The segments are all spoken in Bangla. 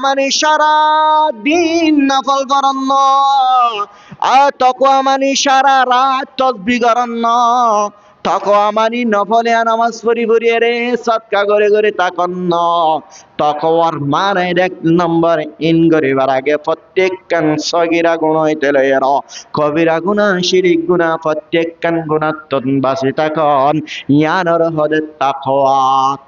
মানে সারা দিন নফল করন্ন, আর তাকওয়া মানে সারা রাত তাসবিহ করন্ন, তাকওয়া মানে নফলে নামাজ পড়ি পড়ি রে সদকা করে করে তাকন্ন। তাকওয়ার মানে এক নম্বর ইন করিবার আগে প্রত্যেকখান সগীরা গুনাহ হইতে লইয়া কবিরা গুনাহ শিরিক গুনাহ প্রত্যেকখান গুনাহতন বাঁচি থাকুন। ইয়ানর হদে তাকওয়া,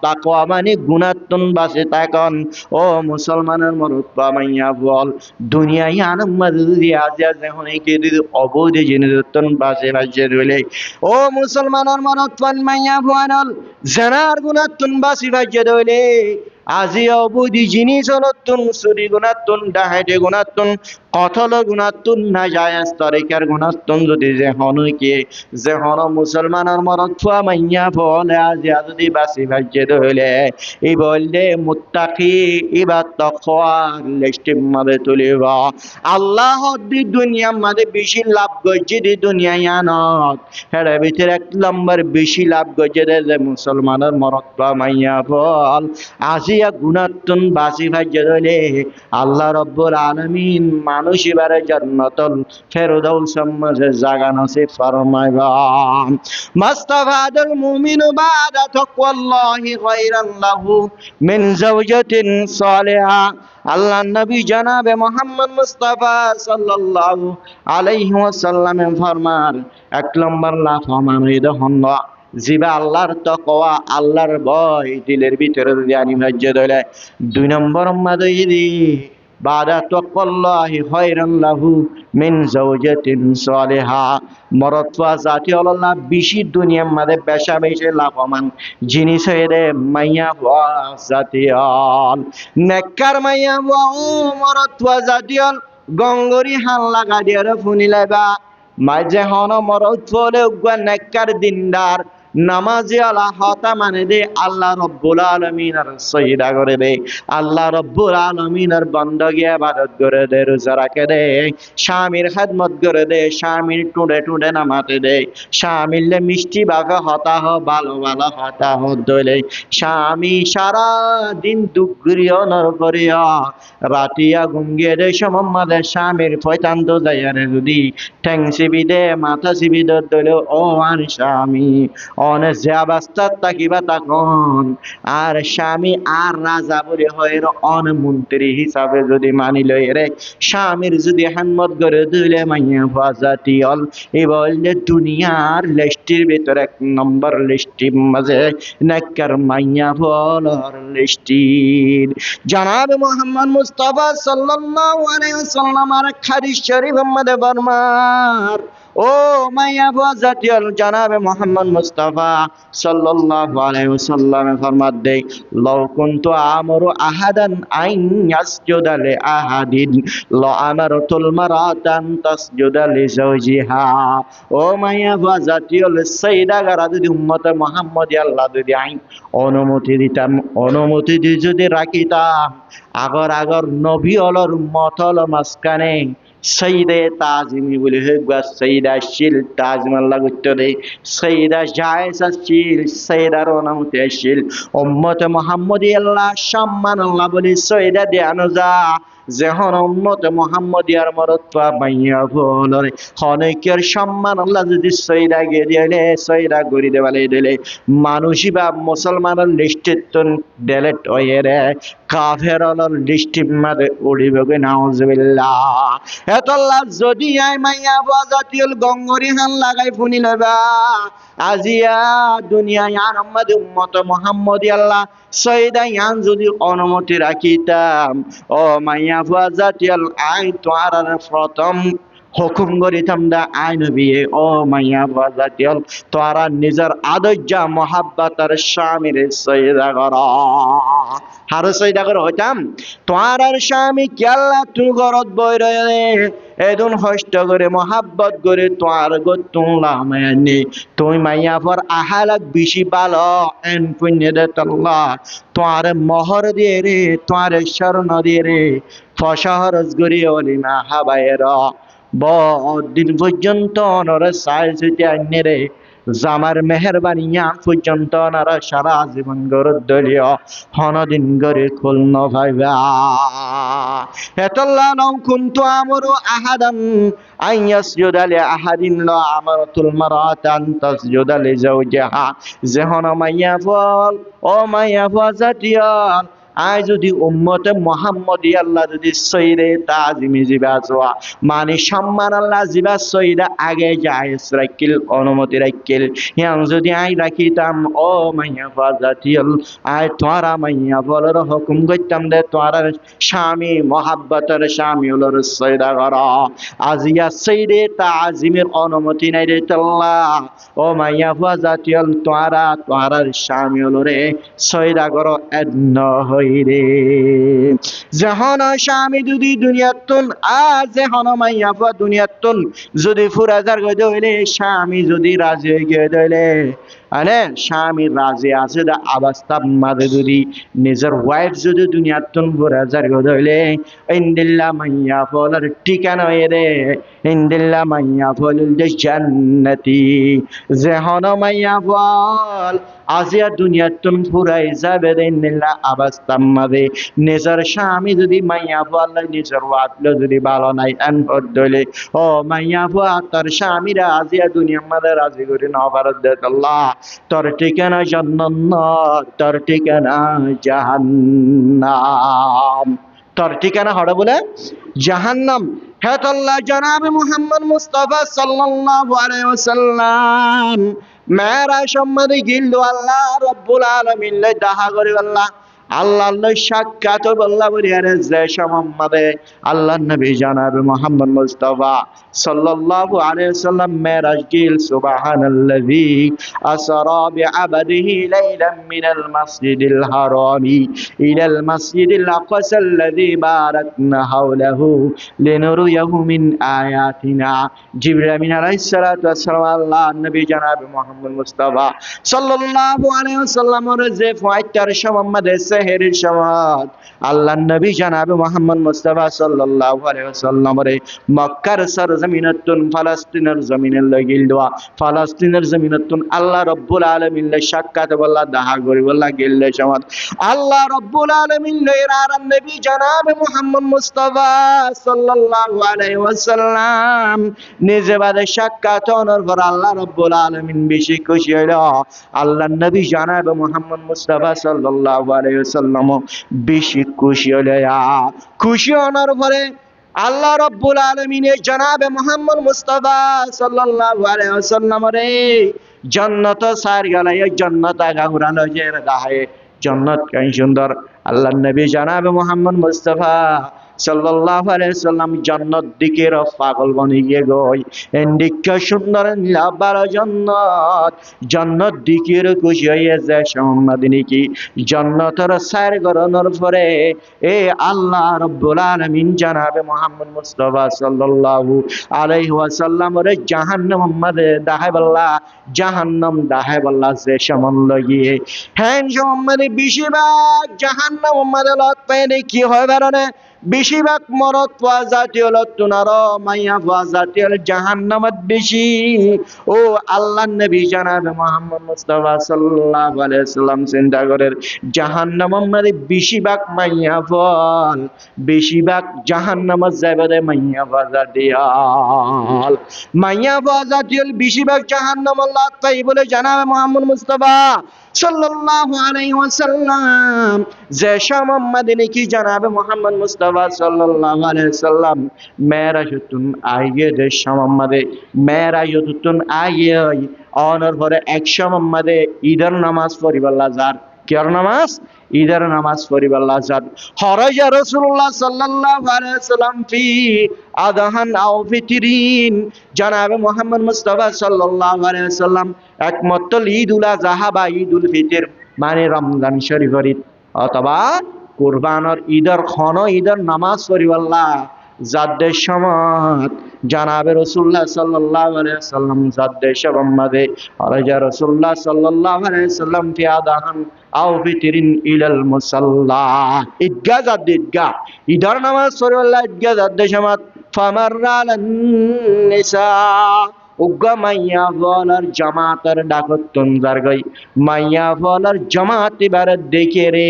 তাকওয়া মানে গুনাহতন বাঁচি থাকুন। ও মুসলমানের মরুত্বা মাইয়া বল দুনিয়া ইয়ানম মাঝে আজ যখন কি অবৈধ জিনিসতন বাঁচে বাঁচে রইলে, ও মুসলমানের মরুত্বান মাইয়া বল জানার গুনাহতন বাঁচি বাঁচে রইলে আজি অবৈধ জিনিস হলতুন চুরি গুণাতুন ডাহাইটে গুণাতুন কতল গুণাতুন না জায়েজ তরিকার গুণাতুন যদি যে হনকে যে হন মুসলমানের মরদ ফুয়া মাইয়া বলে আজি যদি বাসি ভাজ্যে হইলে এই বললে মুত্তাকি ইবা তাকওয়ার লিস্টিম মাদে তুলিব। আল্লাহ দি দুনিয়া মাদে বেশি লাভ গজ্জে দি দুনিয়া ইয়ানত হেরে ভিতরে এক নম্বর বেশি লাভ গজ্জে দে যে মুসলমানের মরদ ফুয়া মাইয়া বল আজি গুণাতুন বাসি ভাজ্যে হইলে আল্লাহ রব্বুল আলামিন মানুষ এবারে জান্নাতুল ফেরদাউস মাঝে জায়গা নসিব ফরমাইবা। মাস্তাফাদুল মুমিনু বাদা তাকওয়াল্লাহি খায়রান লাহু মিন যাওজাতিন সালিহা। আল্লাহ নবী জনাবে মুহাম্মদ মুস্তাফা সাল্লাল্লাহু আলাইহি ওয়াসাল্লাম ফরমান এক নম্বর লাভ আমানিদ হন্দ জিবা আল্লাহর তাকওয়া আল্লাহর ভয় দিলের ভিতরে যদি আনিবার্য ধরে। দুই নম্বর মাদইদি বাদা তাকওয়াল্লাহি খায়রান লাহু মিন যাওজাতিন সালিহা। মরতওয়া জাতি আল্লাহ বেশি দুনিয়ার মাঝে বেশা বেশি লাভবান জিনিস হয়ে রে মাইয়া হওয়া জাতীয়ল নেককার মাইয়া হওয়া। ও মরতওয়া জাতীয়ল গঙ্গরি হাল লাগা দিয়ে ফুনি লাইবা মাঝে হন মরত বলে উগ্র নেককার দিনদার নামাজি আল্লাহ হতা মানে দে আল্লাহ রব্বুল আলামিনের সহিদা করে দে, আল্লাহ রব্বুল আলামিনের বন্দগি ইবাদত করে দে, রোজা রাখে দে, স্বামীর খেদমত করে দে, স্বামীর টুডে টুডে নামাতে দে, স্বামীলে মিষ্টি ভাবে হতা হ ভালো ভালো হতা হ দইলে স্বামী সারা দিন দুঃখ করিয়া নর করিয়া রাতিয়া ঘুমিয়ে দে সমম্মাদের স্বামীর পয়তান্ত যাইয়ারে যদি ঠ্যাং চিবি দে মাথা চিবি দইলে ও আর স্বামী অনেক যে অবস্থাত থাকিবা তখন আর স্বামী আর রাজা বলে হয় অন মন্ত্রী হিসাবে যদি মানি লই রে স্বামীর যদি হানমত করে দিলে মাইয়া বাজাতি অল এই বললে দুনিয়ার লিস্টির ভিতরে এক নম্বর লিস্টির মাঝে নেককার মাইয়া বলর লিস্টির জনাব মুহাম্মদ মুস্তাফা সাল্লাল্লাহু আলাইহি ওয়াসাল্লাম আর হাদিস শরীফ মধ্যে ফরমান ও মাইয়া বাজাতিল জনাবে মুহাম্মদ মুস্তাফা সাল্লাল্লাহু আলাইহি ওয়াসাল্লাম ফরমাত দে লাউ কুনতু আমরু আহাদান আইন ইয়াসজুদা লি আহাদিন লা আমারতুল মারাতান তাসজুদা লি যাওজিহা। ও মাইয়া বাজাতিল সাইয়্যিদা গারা যদি উম্মত মুহাম্মদি আল্লাহ যদি আইন অনুমতি দিতাম অনুমতি দি যদি রাখিতাম আগর আগর নবী অলর উম্মত হল মাসকানে সঈদে তাজিমি বলে হোক সঈদা শিল তাজমাল্লা করতে দে সঈদা জায়েসা শিল সঈদার অনুমতি শিল উম্মতে মুহাম্মদি আল্লাহ সম্মান আল্লাহ বলে সঈদা দেয়ানো যা যেহন উম্মতে মুহাম্মদিয়ার মরতপা মাইয়া বলরে অনেকের সম্মান আল্লাহ যদি সঈদা গিয়ে দিলে সঈদা গড়ি দেওয়ালে দিলে মানুষই বা মুসলমানের লিস্টের ডেলেট হয়ে রে কাফের লিস্টির মাঝে উড়িবে নাউজুবিল্লাহ। এতল্লাহ যদি আই মাইয়া বাজাতিল গঙ্গরি হান লাগাই ফুনি লবা আজিয়া দুনিয়া ইয়ান আম্মাদ উম্মত মুহাম্মদি আল্লাহ সঈদা ইয়ান যদি অনুমতি রাখিতাম ও মাইয়া বাজাতিল আই তোয়ার প্রথম হুকুম করিতাম দা আইন বিয়ে ও মাইয়া বাজাতিল তোরা নিজের আদর্যা মহাব্বতার স্বামীর সঈদা কর হার সঈদা করে হইতাম তোর আর স্বামী কেল্লা তুই ঘরত বই রয়ে এদুন হষ্ট করে মহাব্বত করে তোর গতুল্লাহ মায়ানি তুই মাইয়া পর আহালাক বেশি ভালো এন পুণ্য দে তল্লাহ তোর মোহর দিয়ে রে তোর স্বর্ণ দিয়ে রে ফসহরজ গরি অলিমা হাবায়ের দিন পর্যন্ত অনরে সাইজ হইতে আইনে রে জামার মেহরবানি পর্যন্ত ওনারা সারা জীবন গরুর দলীয় হনদিন গরে খুল নভাইবা এতল্লা নৌ কুন্তু আমরু আহাদান আইয়াসজুদা লি আহাদিন লা আমারাতুল মারাতা আন তাসজুদা লি যাওজিহা যেহন মাইয়া ফল ও মাইয়া ফাজাতিয়াল আই যদি উম্মতে মুহাম্মদি আল্লাহ যদি সইরে তাজিমি জিবা জোয়া মানে সম্মান আল্লাহ জিবা সইরা আগে যায় রাখিল অনুমতি রাখিল ইয়াং যদি আই রাখিতাম ও মাইয়া ফাজাতিয়াল আই তোরা মাইয়া বলর হুকুম করতাম দে তোরা স্বামী মোহাব্বতের স্বামী হলোর সইদা করা আজিয়া সইরে তাজিমের অনুমতি নাই রে আল্লাহ ও মাইয়া ফাজাতিয়াল তোরার স্বামী হলোরে সইদা করো এন্ন হইরে যখন স্বামী যদি দুনিয়াতুন যেহন মাইয়া ফুয়া দুনিয়াতুন যদি ফুরাজার গই দইলে স্বামী যদি রাজি গিয়ে দইলে আরে স্বামী রাজি আছে দা অবস্থা মাঝে যদি নিজের ওয়াইফ যদি দুনিয়াতুন ফুরাজার গই দইলে ইন্দিল্লা মাইয়া ফলার ঠিকানা রে ইন্দিল্লা মাইয়া ফলুল জান্নাতি যেহন মাইয়া ফল আজিয়া দুনিয়াতুন ফুরাই যাবে ইন্দিল্লা অবস্থা মাঝে নিজের স্বামী যদি মাইয়া ফল নিজের ওয়াইফ যদি ভালো নাই এন দইলে ও মাইয়া ফুয়া তোর স্বামীরা আজিয়া দুনিয়ার মাঝে রাজি করে না ভারত দে আল্লাহ তোর ঠিকানা জান্নাত তোর ঠিকানা জাহান্নাম তোর ঠিকানা হড় বলে জাহান্নাম হে আল্লাহ জনাবে মুহাম্মদ মুস্তাফা সাল্লাল্লাহু আলাইহি ওয়াসাল্লাম মেরা সম্মানে গিল্ল আল্লাহ রাব্বুল আলামিন লে দাহা করে আল্লাহ আল্লাহ সাক্ষাৎ বল্লা বলি আরে যে সম্মানে আল্লাহ নবী জনাবে মুহাম্মদ মুস্তাফা সাল্লাল্লাহু আলাইহি ওয়াসাল্লাম মেরাজ গিল সুবহানাল্লাযী আসরা বিআবদিহি লাইলাম মিনাল মাসজিদিল হারামি ইলাল মাসজিদিল আকসাল্লাযী বারাকনা হাওলাহু লিনুরিয়াহু মিন আয়াতিনা জিবরাইল আমিন আলাইহিস সালাতু ওয়াস সালাম আল্লাহ নবী জনাবে মুহাম্মদ মুস্তাফা সাল্লাল্লাহু আলাইহি ওয়াসাল্লামের যে ফাইটার সম্মানে সেহেরের সমাদ আল্লাহ নবী জনাবে মুহাম্মদ মুস্তাফা সাল্লাল্লাহু আলাইহি ওয়াসাল্লামের মক্কার সরজমিনতুন ফলস্তিনের জমিনে লাগিল দোয়া ফলস্তিনের জমিনতুন আল্লাহ রাব্বুল আলামিন লে সাক্ষাৎ বল্লা দাহা করি বল্লা গিল্লে সমাদ আল্লাহ রাব্বুল আলামিন লে আর নবী জনাবে মুহাম্মদ মুস্তাফা সাল্লাল্লাহু আলাইহি ওয়াসাল্লাম নিজে বাদে সাক্ষাৎ হওয়ার পর আল্লাহ রাব্বুল আলামিন বেশি খুশি হইল আল্লাহ নবী জনাবে মুহাম্মদ মুস্তাফা সাল্লাল্লাহু আলাইহি ওয়াসাল্লাম বেশি খুশি হইল খুশি হওয়ার পরে আল্লাহ রাব্বুল আলামিনের জনাবে মুহাম্মদ মুস্তাফা সাল্লাল্লাহু আলাইহি ওয়াসাল্লাম রে জান্নাত সার গলায় জান্নাত গাউরানো যে রাহে জান্নাত কাই সুন্দর আল্লাহ নবী জনাবে মুহাম্মদ মুস্তাফা সাল্লাল্লাহু আলাইহি ওয়াসাল্লাম জান্নাত দিকের পাগল বনে গিয়ে গই এন্ডিকা সুন্দর নীলাবার জান্নাত জান্নাত দিকের খুশি হয়ে যায় সম্মাদিনী কি জান্নাতের সার গরানোর পরে এ আল্লাহ রাব্বুল আলামিন জনাবে মুহাম্মদ মুস্তাফা সাল্লাল্লাহু আলাইহি ওয়াসাল্লাম রে জাহান্নাম মধ্যে দাহাবাল্লা জাহান্নাম দাহাবাল্লা যে সমান লাগিয়ে হ্যাঁ সম্মানে বেশিরভাগ জাহান্নাম মধ্যে লত পেয়ে কি হয় বারণে বেশিরভাগ মরদ পাওয়া জাতীয় লত্তুনার মাইয়া পাওয়া জাতীয় জাহান্নামত বেশি ও আল্লাহ নবী জনাবে মুহাম্মদ মুস্তাফা সাল্লাল্লাহু আলাইহি ওয়াসাল্লাম চিন্তা করেন জাহান্নামত মানে বেশিরভাগ মাইয়া ফল বেশিরভাগ জাহান্নামত যাবে মাইয়া পাওয়া জাতীয় বেশিরভাগ জাহান্নামত লাত পাই বলে জনাবে মুহাম্মদ মুস্তাফা সাল্লাল্লাহু আলাইহি ওয়াসাল্লাম যে সম্মাদিনী কি জনাবে মুহাম্মদ মুস্তাফা সাল্লাল্লাহু আলাইহি ওয়াসাল্লাম মেরাজতুন আইয়ে যে সম্মাদে মেরাজতুন আইয়ে অনর পরে এক সম্মাদে ঈদের নামাজ পড়িবাল্লা যার কিয়ার নামাজ ঈদের নামাজ পড়িবাল্লা যার হরাজা রাসূলুল্লাহ সাল্লাল্লাহু আলাইহি ওয়াসাল্লাম ফি আদহান আও ফিতরিন জনাবে মুহাম্মদ মুস্তাফা সাল্লাল্লাহু আলাইহি ওয়াসাল্লাম একমাত্র ঈদুল আযহা বা ঈদুল ফিতর মানে রমজান শরীফের ঈদ অথবা কুরবানের ঈদের খন ঈদের নামাজ পড়িবাল্লা যাদের সমাত জানাবে রাসূলুল্লাহ সাল্লাল্লাহু আলাইহি ওয়াসাল্লাম যাদের সমাদে হরাজা রাসূলুল্লাহ সাল্লাল্লাহু আলাইহি ওয়াসাল্লাম ফি আদহান আও ফিতরিন ইলাল মুসাল্লা ঈদগাহ যাদের ঈদগাহ ঈদের নামাজ পড়িবাল্লা ঈদগাহ যাদের সমাত ফামাররান নিসা উগ্র মাইয়া বলার জামাতের ডাকতন জারগই মাইয়া বলার জামাত এবারে দেখে রে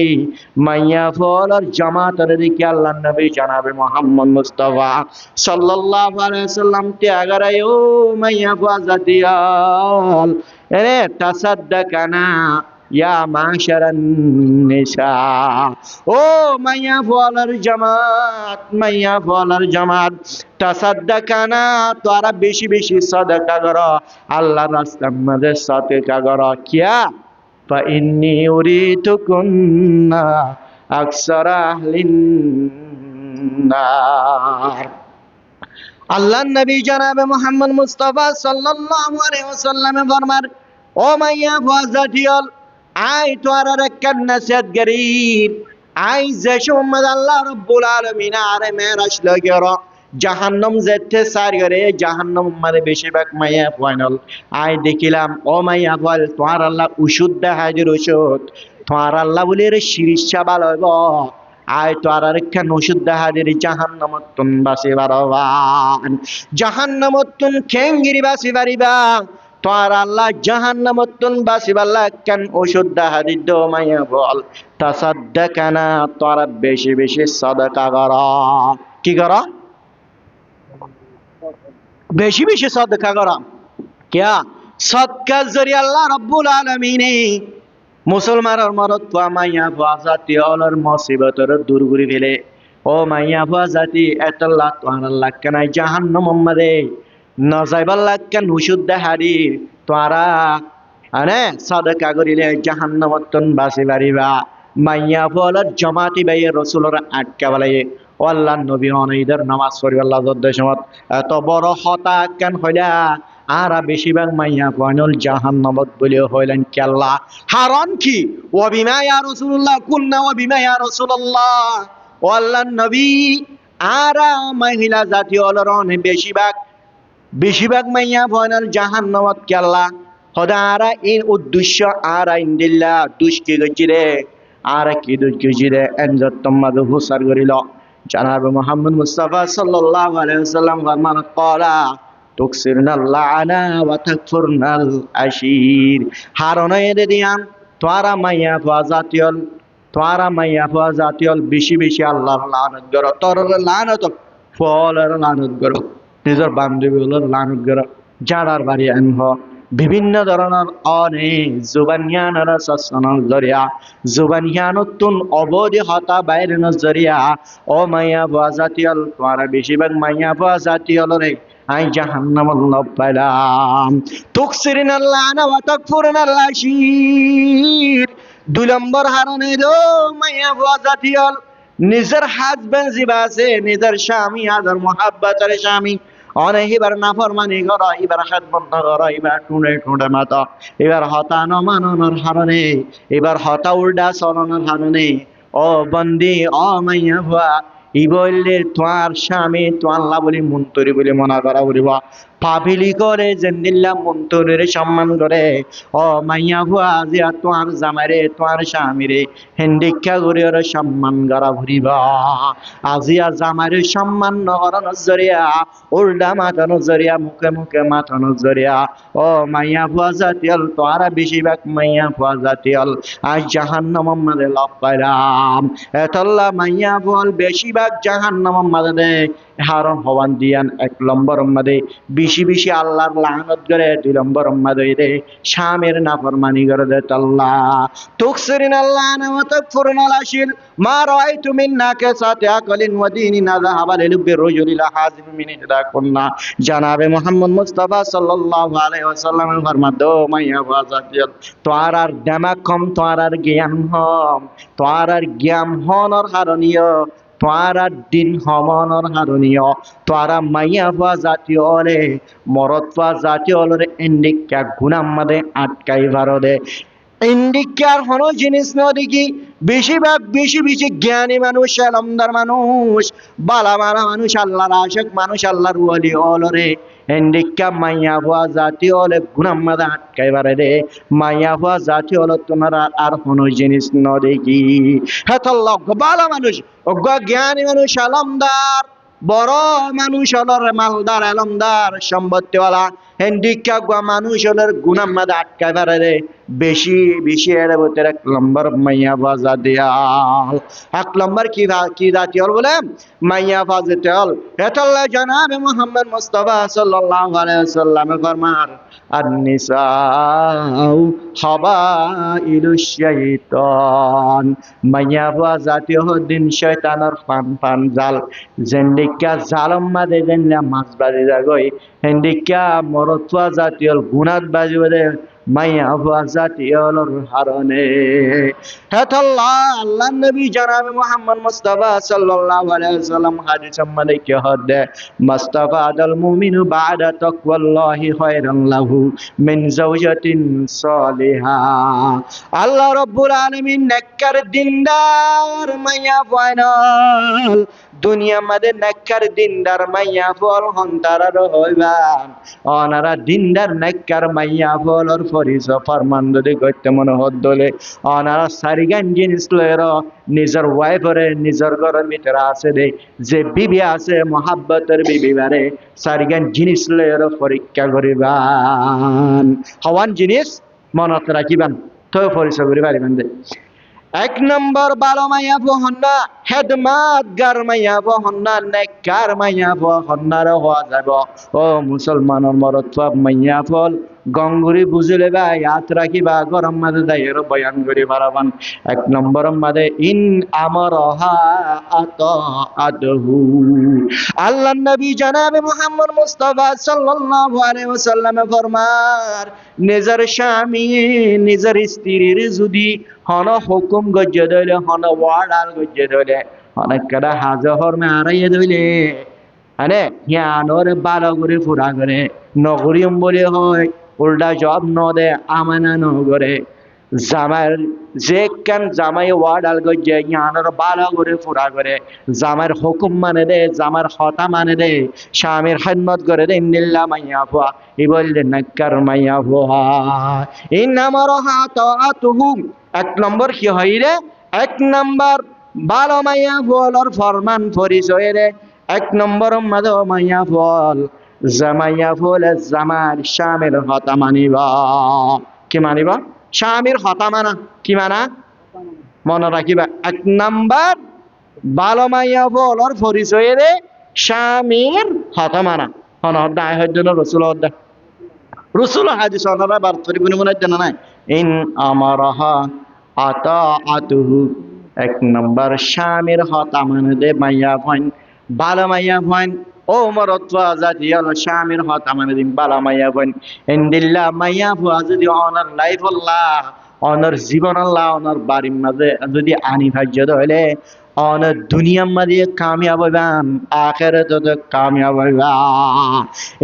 মাইয়া বলার জামাতের দিকে আল্লাহ নবী জানাবে মোহাম্মদ মুস্তাফা সাল্লাল্লাহু আলাইহি ওয়াসাল্লাম ত্যাগারায় ও মাইয়া ফাজাতিয়াল এরে তাসাদ্দাকানা ইয়া মাশারান নিসা ও মাইয়া বলার জামাত মাইয়া বলার জামাত তাসাদ্দাকানা তোরা বেশি বেশি সাদাকা করো আল্লাহর রাস্তার মধ্যে সাদাকা করো কিয়া ফা ইন্নী উরিতুকুন্না আকসারা আহলিন নার আল্লাহ নবী জনাবে মুহাম্মদ মুস্তাফা সাল্লাল্লাহু আলাইহি ওয়াসাল্লামে ফরমান ও মাইয়া ফাজাতিয়াল আই তোরা রাক্কান নাসিহাত গরিব আই যে উম্মত আল্লাহ রাব্বুল আলামিন আরে মেরাজ লাগেরা জাহান্নাম যেতে সার করে জাহান্নাম মানে বেশিরভাগ মাইয়া ফাইনাল আই দেখিলাম ও মাইয়া বল তোমার আল্লাহ ওষুধ দেখাইদের ওষুধ তোমার আল্লাহ বলে রে শিরিষা ভালো হইব আয় তোর আরেকখান ওষুধ দেখাইদের জাহান্নামতুন বাসি বারবান জাহান্নামতুন খেঙ্গিরি বাসি বারিবা তোর আল্লাহ জাহান্নামতুন বাসি বাল্লা কেন ওষুধ দেখাইদ দো মাইয়া বল তাসাদ্দাকানা তোরা বেশি বেশি সাদাকা কর কি কর বেশি বেশি সদকা করা क्या সদকার জরিয়া আল্লাহ রাব্বুল আলামিন মুসলমানের মরদ মাইয়া ফাজাতি অলর মুসিবতর দূর করে ফেলে ও মাইয়া ফাজাতি এতাল্লাহ তোর আল্লাহ কানাই জাহান্নাম মধ্যে নজাইবার লাগান ওষুধ দেহারি তোরা আরে সদকা করিলে জাহান্নামতন বাসি পারিবা মাইয়া ফলর জামাতি বাইয়ে রাসূলের আটকা বলায়ে ও আল্লাহর নবী অনইদের নামাজ পড়ি আল্লাহ যদ্দেশমত এত বড় হতা কেন হইলা আর বেশিরভাগ মাইয়া ফাইনাল জাহান্নামত বলে হইলেন কি আল্লাহ হারাম কি ওয়া বিমা ইয়া রাসূলুল্লাহ কুলনা ওয়া বিমা ইয়া রাসূলুল্লাহ ও আল্লাহর নবী আর মহিলা জাতীয় অলরন বেশিরভাগ মাইয়া ফাইনাল জাহান্নামত কি আল্লাহ হদারা ইন উদ্দেশ্য আর ইনদিল্লাহ দুষ্কি গজিরে আর কি দুষ্কি গজিরে এনজত তোমাদের হুসার করিল জনাব মুহাম্মদ মুস্তাফা সাল্লাল্লাহু আলাইহি ওয়াসাল্লাম ফরমান ক্বালা তুকসিরনাল লানা ওয়া তাকফুরনাল আশির হারনে দিয়ান তোরা মাইয়া ফাজাতিয়ল বেশি বেশি আল্লাহর লানত করো তোর লানত ফলের লানত করো নিজের বান্ধবীগুলোর লানত করো যারার বাড়ি আনহ বিভিন্ন ধরনের অনেক জুবানিয়ানের শাসনের জরিয়া জুবানিয়ানতুন অবধি হতা বাইরের জরিয়া ও মাইয়া ফাজাতিয়ল তোরা বেশিরভাগ মাইয়া ফাজাতিয়লরে আই জাহান্নামত লব পাইলাম তুকসিরিনাল লানা ওয়া তাকফুরনাল আশির দুই নম্বর হারনে দো মাইয়া ফাজাতিয়ল নিজের হাজবেন্ড জিবা আছে নিজের স্বামী আদর মোহাব্বতের স্বামী অনেক এবার নাফরমানি কর এবার হাত বন্ধ কর এবার টুঁড়ে টুঁড়ে মাতা এবার হতা নমানোর হারনে এবার হতা উল্টা চলনের হারনে ও বন্দি ও মাইয়া ভুয়া ই বললে তোমার স্বামী তো আল্লাহ বলি মন্তরি বলে মনে করা বলিব পাপিলি করে জেন্দিল্লা মন্তরের সম্মান করে ও মাইয়া ভুয়া জিয়া তোমার জামাইরে তোমার স্বামীরে হেন্ডিক্ষা করে ওর সম্মান করা ভরিবা আজিয়া জামাইরে সম্মান নগরানোর জরিয়া উল্টা মাথানোর জরিয়া মুখে মুখে মাথানোর জরিয়া ও মাইয়া ভুয়া জাতিয়াল তোরা বেশিরভাগ মাইয়া ভুয়া জাতিয়াল আজ জাহান্নামের মধ্যে লাভ পাইলাম এতল্লা মাইয়া ভুয়াল বেশিরভাগ জাহান্নামের মধ্যে হারণ হওয়ান দিয়ান এক নম্বর মধ্যে বেশি বেশি আল্লাহর লানত করে দুই নম্বর মধ্যে স্বামীর নাফরমানি করে দে আল্লাহ তুকসিরিনাল লানা ওয়া তাকফুরনাল আশির মা রাআইতু মিন নাকাসাতি আকলিন ওয়া দীনিন যাহাবা লিলুব্বি রাজুলি লা হাযিব মিন ইদাকুন্না জনাবে মুহাম্মদ মুস্তাফা সাল্লাল্লাহু আলাইহি ওয়াসাল্লাম ফরমাদো মাইয়া ফাজাতিয়াল তোয়ার দিমাগ কম তোয়ার জ্ঞান হম তোয়ার জ্ঞান হনর হারণীয় তোয়ারা দিন হমনর হারণীয় তোয়ারা মাইয়া ফুয়া জাতীয় হলে মরদ ফুয়া জাতীয় হলে ইন্ডিকা গুনাম মাদে আটকাই ভারদে ইন্ডিকার হনো জিনিস নদীকি বেশিরভাগ বেশি বেশি জ্ঞানী মানুষ এলমদার মানুষ বালা মারা মানুষ আল্লাহর আশেক মানুষ আল্লাহর ওয়ালি অলরে ইন্ডিকা মাইয়া ফুয়া জাতীয় হলে গুনাম মাদে আটকাই ভারদে মাইয়া ফুয়া জাতীয় হলে তোমরা আর হনো জিনিস নদীকি হেতল্লাহ বালা মানুষ অজ্ঞ জ্ঞানী মানুষ আলমদার বড় মানুষ হলর মালদার আলমদার সম্পত্তিওয়ালা হেন্ডিকা গুয়া মানুষ হলের গুনার মাঝে আটকায় পারে বেশি বেশি এর ভিতরে 1 নম্বর মাইয়া বাজা দেয়াল 1 নম্বর কি জাতীয় বলে মাইয়া বাজা দেয়াল এতাল্লাহ জনাবে মুহাম্মদ মুস্তাফা সাল্লাল্লাহু আলাইহি ওয়াসাল্লাম ফরমান আন-নিসাউ হাবাইলুশ শাইতান মাইয়া বাজা জাতীয় দিন শয়তানের ফান জাল জেন্ডিকা জালম মাদে জেন্না মাছ বাজি যাগই হেন্ডিকা মরত্বা জাতীয় গুনাত বাজি বলে মাইয়া হুয়া জাতীয়র হারনে আল্লাহ নবী জনাবে মুহাম্মদ মুস্তাফা সাল্লাল্লাহু আলাইহি ওয়াসাল্লাম হাদিস সম্মানে কি হদে মুস্তাফা আল মুমিনু বাদা তাকওয়াল্লাহি খায়রান লাহু মিন যাওজাতিন সালিহা আল্লাহ রাব্বুল আলামিন নেককার দিনদার মাইয়া ফাইনাল দুনিয়া মাদে নেককার দিনদার মাইয়া ফল হন্তারার হইবান অনারা দিনদার নেককার মাইয়া ফলর পরিচয় ফরমান যদি করতে মনে হদলে অনারা সারিগান জিনিস লয়ের নিজের ওয়াইফরে নিজের ঘরের ভিতরে আছে দে যে বিবি আছে মহাব্বতের বিবি বারে সারিগান জিনিস লয়ের পরীক্ষা করিবান হওয়ান জিনিস মনত রাখিবান তো পরিচয় করি পারিবেন দে 1 নম্বর ভালো মাইয়া বহন্না হেদমাত গার মাইয়া বহন্না নেককার মাইয়া বহন্নার হওয়া যাব ও মুসলমানের মরদ মাইয়া ফল গঙ্গুরি বুঝলে বা ইয়াদ রাখিবা গরম মাঝে দায়ের বয়ান করি পারাবান 1 নম্বর মাঝে ইন আমরহা আতাআতহু আল্লাহ নবী জনাবে মুহাম্মদ মুস্তাফা সাল্লাল্লাহু আলাইহি ওয়াসাল্লাম ফরমান নিজের স্বামী নিজের স্ত্রীর যদি হন হুকুম গজ্জে দইলে হন ওয়ার্ডাল গজ্জে দইলে অনেক কটা হাজহর মে আড়াইয়ে দইলে আরে জ্ঞানর বালো করে পুরা করে নগরিয়ম বলে হয় উল্টা জব ন দে আমানা ন করে জামার যে কেন জামাই ওয়ার্ডাল গজ্জে জ্ঞানর বালো করে পুরা করে জামার হুকুম মানে দে জামার হতা মানে দে স্বামীর খেদমত করে দে ইন্নিল্লা মাইয়া ফুয়া ই বললে নাক্কার মাইয়া ফুয়া ইন্নামার হাতাআতুহু 1 নম্বর কি হয় রে 1 নম্বর ভালো মাইয়া ফুয়ার ফরমান পরিচয় রে 1 নম্বর মাদো মাইয়া ফুল জামাইয়া ফুল জামার স্বামীর হতা মানিবা কি মানিবা স্বামীর হতা মানা কি মানা মনে রাখিবা 1 নম্বর ভালো মাইয়া ফুলর পরিচয় রে স্বামীর হতা মানা অনহদা হজ্জন রসুল হাদিস অনরা বার তরিবুনি মনে জানা নাই ইন আমারাহা আতাআতুহু 1 নম্বর স্বামীর হতা মানে দে মাইয়া ফাইন বালা মাইয়া ফাইন ও মরত্বা জাতীয় স্বামীর হতা মানে দিন বালা মাইয়া ফাইন ইনদিল্লা মাইয়া ফুয়া যদি অনার লাইফ আল্লাহ অনার জীবন আল্লাহ অনার বাড়ির মাঝে যদি আনি ভাজ্য হইলে অনার দুনিয়ার মাঝে কামিয়াব হইবান আখিরাতে তো কামিয়াব হইবা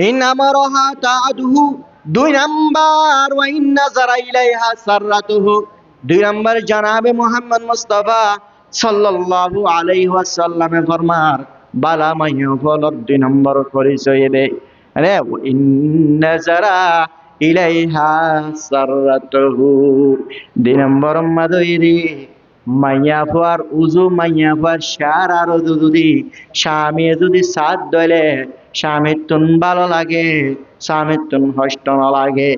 ইন আমারাহা তাআতুহু 2 নম্বর ওয়া ইন নাযারা ইলাইহা সাররাতুহু 2 নম্বর জনাবে মুহাম্মদ মুস্তাফা সাল্লাল্লাহু আলাইহি ওয়াসাল্লাম ফরমান বালা মাইয়া ফলর 2 নম্বর পরিচয় দে আরে ইন নাযারা ইলাইহা সাররাতুহু 2 নম্বর মাদইরি মাইয়া ফুয়ার উজু মাইয়া ফুয়ার সার আর যদি স্বামী যদি সাথ দলে স্বামীর তুন ভালো লাগে স্বামীর তুন কষ্ট না লাগে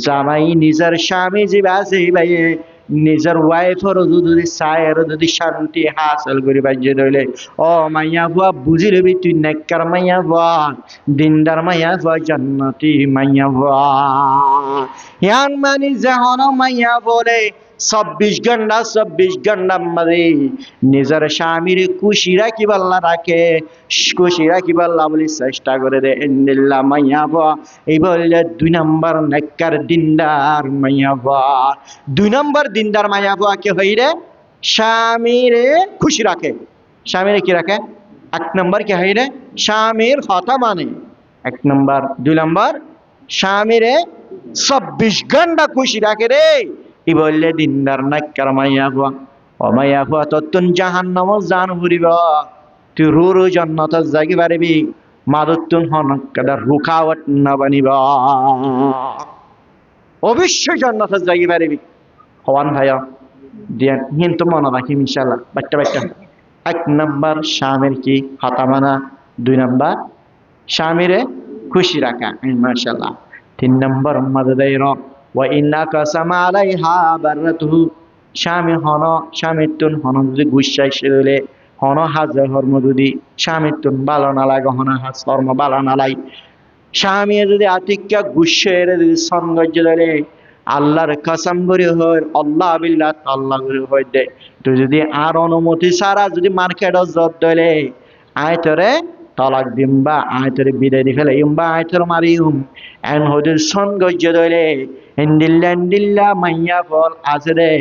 জামাই নিজের স্বামী যে আছে ভাই নিজের ওয়াইফর যদি চায়ের যদি শান্তি হাসল করি বাজে ধরলে ও মাইয়া ফুয়া বুঝি লবি তুই নেককার মাইয়া ফুয়া দিনদার মাইয়া ফুয়া জান্নাতি মাইয়া ফুয়া ইয়ান মানি জাহান মাইয়া বলে 24 ঘন্টা মাঝে নিজের স্বামীর খুশি রাখিব আল্লাহ রাখে খুশি রাখিব আল্লাহ বলে চেষ্টা করে দে ইন্দিল্লা মাইয়া ফুয়া এই বললে 2 নম্বর নেককার দিনদার মাইয়া ফুয়া 2 নম্বর দিনদার মাইয়া ফুয়া কে হই রে স্বামীরে খুশি রাখে স্বামীরে কি রাখে 1 নম্বর কে হই রে স্বামীর কথা মানে 1 নম্বর 2 নম্বর স্বামীরে 24 ঘন্টা খুশি রাখে রে ই বললে দিনদার নেককার মাইয়া ফুয়া ও মাইয়া ফুয়া ততুন জাহান্নাম জান ভরিব তুই রু জান্নাত যাগি পারবি মাদতুন হনকাদা রুখাওয়াত না বানিবা অবশ্যই জান্নাত যাগি পারবি হওয়ান ভাইয়া দিয়া কিন্তু মনে রাখি ইনশাআল্লাহ বাচ্চা 1 নম্বর স্বামীর কি হতা মানা 2 নম্বর স্বামীরে খুশি রাখা মাশাআল্লাহ তিন নম্বর মাঝে দেয় ওয়া ইন্না কাসামা আলাইহা বাররাতুহু স্বামী হন স্বামীর তুন হন যদি গুসাই সেলে হন হাজে হর্ম যদি স্বামীর তুন ভালো না লাগে হন হাজ কর্ম ভালো না লাই স্বামী যদি আতিক্যা গুসের যদি সঙ্গজ্য দিলে আল্লাহর কসম করে হয় আল্লাহ বিল্লাহ আল্লাহ করে হয় দে তুই যদি আর অনুমতি ছাড়া যদি মার্কেটত জব দিলে আয় তোরে তলাক দিম বা আয় তোরে বিদায় দি ফেলে বা আয় তোর মারিম এন হদির সঙ্গজ্য দিলে ইন্দিল্লা মাইয়া ফল আছে রে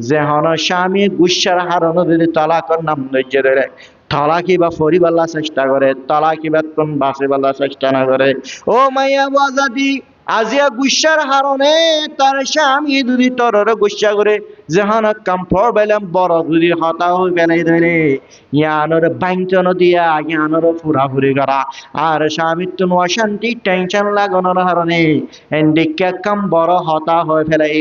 যে হন স্বামী গুসার হারণ যদি তলাকর নাম ধৈর্য ধরে তলাকি বা ফরিবাল্লা চেষ্টা করে তলাকি বা কোন বাঁচিবাল্লা চেষ্টা না করে ও মাইয়া বাজাদি আজিয়া গুসার হারণে তার স্বামী যদি তরর গুসা করে যেহন কমফর্ট বেলাম বড় যদি হতা হয়ে বেলাই ধরে ইয়ানোর বাইঞ্চন দিয়া ইয়ানোর ফুরাফুরি করা আর স্বামীর তো অশান্তি টেনশন লাগানোর হারণে এন্ডিকা কম বড় হতা হয়ে ফেলাই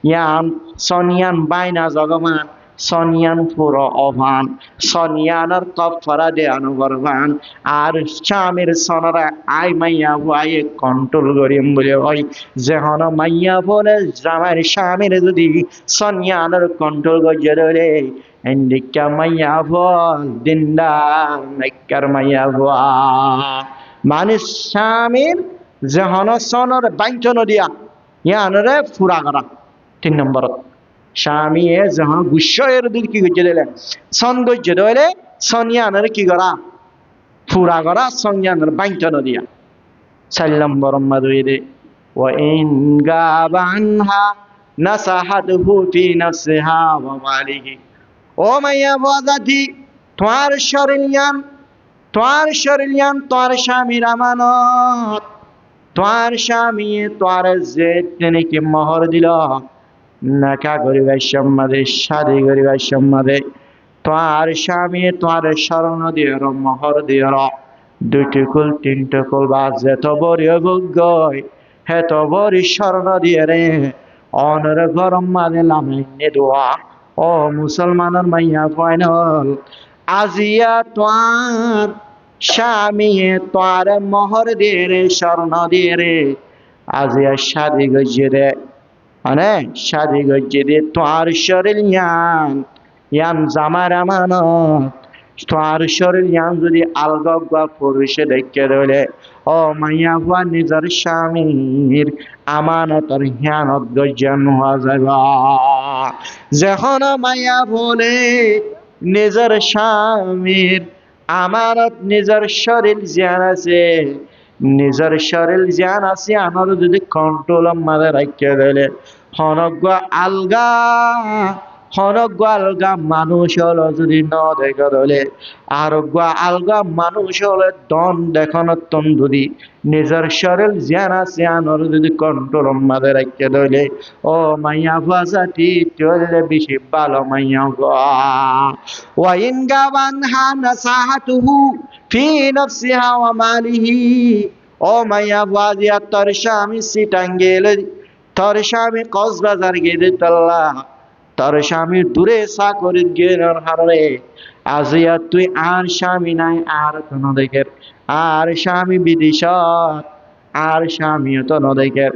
ইয়ান সনিয়ান বাইনা জগমান সনিয়ান পুরো অভান সনিয়ানের কফরা দেয়ানো বরবান আর স্বামীর সনরা আই মাইয়া ভাইয়ে কন্ট্রোল করিম বলে ওই যেহন মাইয়া বলে জামার স্বামীর যদি সনিয়ানের কন্ট্রোল করিয়ে ধরে এন্ডিকা মাইয়া বল দিনদার মেকার মাইয়া ভা মানে স্বামীর যেহন সনর বাইঞ্চন দিয়া ইয়ানরে ফুরা করা তিন নম্বর স্বামী যখন গুসের দিক কি করছে দিলে সৌন্দর্য দিলে সনিয়ানের কি করা ফুরা করা সনিয়ানের বাইঞ্চন দিয়া 4 নম্বর মাদুইরে ওয়া ইন গাবা আনহা নাসাহাতহু ফি নাফসিহা ওয়া মালিহি ও মাইয়া বাজাতি তোমার শরীরিয়ান তোমার স্বামীর আমানত তোমার স্বামী তোমার যে তিনি কি মোহর দিল নাকা করিবার সম্মাদে শাদী করিবার সম্মাদে তোমার স্বামী তোমার স্মরণ দিয়র মোহর দিয়র দুইটি কুল তিনটি কুল বা যেত বড়ি অভিজ্ঞ হেত বড়ি স্মরণ দিয়ে রে অনর গরম মাদে লামাইনে দোয়া ও মুসলমানের মাইয়া ফাইনাল আজিয়া তোমার স্বামী তোমার মোহর দিয়ে রে স্মরণ দিয়ে রে আজিয়া শাদী গজিয়ে রে মানে শাদী গজিয়ে দিয়ে তোমার শরীর ইয়ান জামার আমানত তোমার শরীর ইয়ান যদি আলগা পুরুষে দেখে দিলে ও মাইয়া হুয়া নিজের স্বামীর আমানতর হিয়ানত গজ্জান হওয়া যাবা যখন মাইয়া বলে নিজের স্বামীর আমানত নিজের শরীর জ্ঞান আছে নিজের শরীর জ্ঞান আছে আমার যদি কন্ট্রোল মাঝে রাখিয়ে দিলে হনগ্য আলগা মানুষ হলো যদি ন দেখা দিলে আরোগ্য আলগা মানুষ হলে দন দেখানোর তন যদি নিজের শরীর জ্ঞান আছে আনর যদি কন্ট্রোল মাঝে রাখিয়ে দিলে ও মাইয়া ভাষাটি চললে বেশি ভালো মাইয়া ওয়াইন গাবান হানা সাহাতুহু ফি নফসিহা ওয়া মালিহি ও মাইয়া বাজিয়া তোর স্বামী সিটাং গেলে তোর স্বামী কক্সবাজার গেলে তল্লা তোর স্বামী দূরে চাকরিত গেলার হারে আজিয়া তুই আর স্বামী নাই আর কোনো দেখের আর স্বামী বিদেশত আর স্বামীও তো নদেখের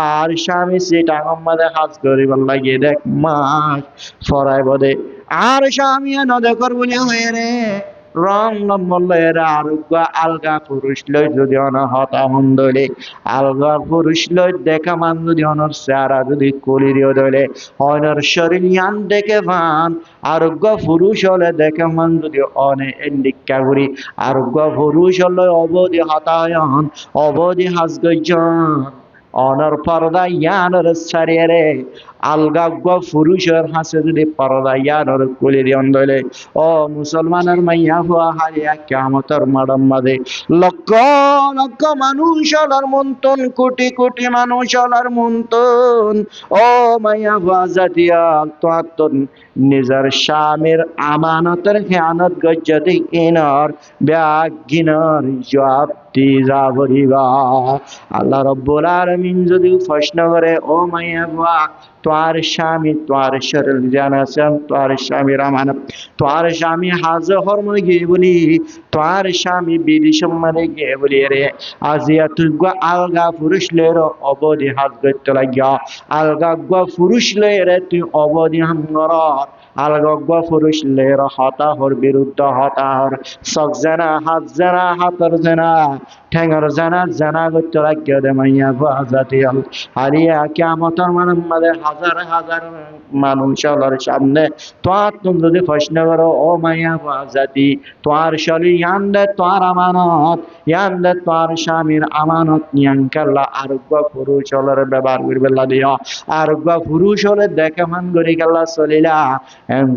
আর স্বামী সিটাং মাঝে হাজ করিবার লাগিয়ে দেখ মাস ফরাইব দে আর স্বামী নদেখর বলে হয়ে রে রং নম্বর আরোগ্য আলগা পুরুষ লই যদি অনহতা মন্দলে আলগা পুরুষ লই দেখা মান যদি অনর চেহারা যদি কলিরিও দলে অনর শরীর ইয়ান দেখে ভান আরোগ্য পুরুষ হলে দেখে মান যদি অনে এন্ডিকা করি আরোগ্য পুরুষ হলে অবধি হতায়ন অবধি হাসগজন অনর পর্দা ইয়ানর সারিয়ে আলগা পুরুষের হাসে যদি পর্দা ইয়ানর কুলির অন্দলে ও মুসলমানের মাইয়া হুয়া হারিয়া কিয়ামতের মাডম মাদে লক্ষ লক্ষ মানুষ হলার মন্তন কোটি মানুষ হলার মন্তন ও মাইয়া হুয়া জাতিয়া তোয়াত্তন নিজের স্বামীর আমানতের খেয়ানত গজ্জতি ইনর ব্যাগিনর জবাব দি যাবরিবা আল্লাহ রব্বুল আলামিন যদি প্রশ্ন করে ও মাইয়া হুয়া তোমার স্বামী তোমার শরীর জানাছেন তোমার স্বামীর আমানত তোমার স্বামী হাজে হরমে গিয়ে বলি তোমার স্বামী বিধি সম্মানে গিয়ে বলি রে আজিয়া তুই আলগা পুরুষ লের অবধি হাজ করতে লাগিয়া আলগা পুরুষ লেরে তুই অবধি হাঙ্গর আলগা পুরুষ লের হতাহর বিরুদ্ধ হতাহর সব জানা হাতর জানা ঠেঙ্গর জানা জানা করতে লাগিয়া দে মাইয়া বাজাতিয়াল আলিয়া কিয়ামতের মাঝে হাজার হাজার মানুষ আল্লাহর সামনে তোমার তুমি যদি প্রশ্ন করো ও মাইয়া বাজাতি তোমার শরীর ইয়ান্দে তোমার আমানত ইয়ান্দে তোমার স্বামীর আমানত নিয়াঙ্কাল্লা আরোগ্য পুরুষ হলের ব্যবহার করবে দিও আরোগ্য পুরুষ হলে দেখে মান করি গেল্লা চলিলা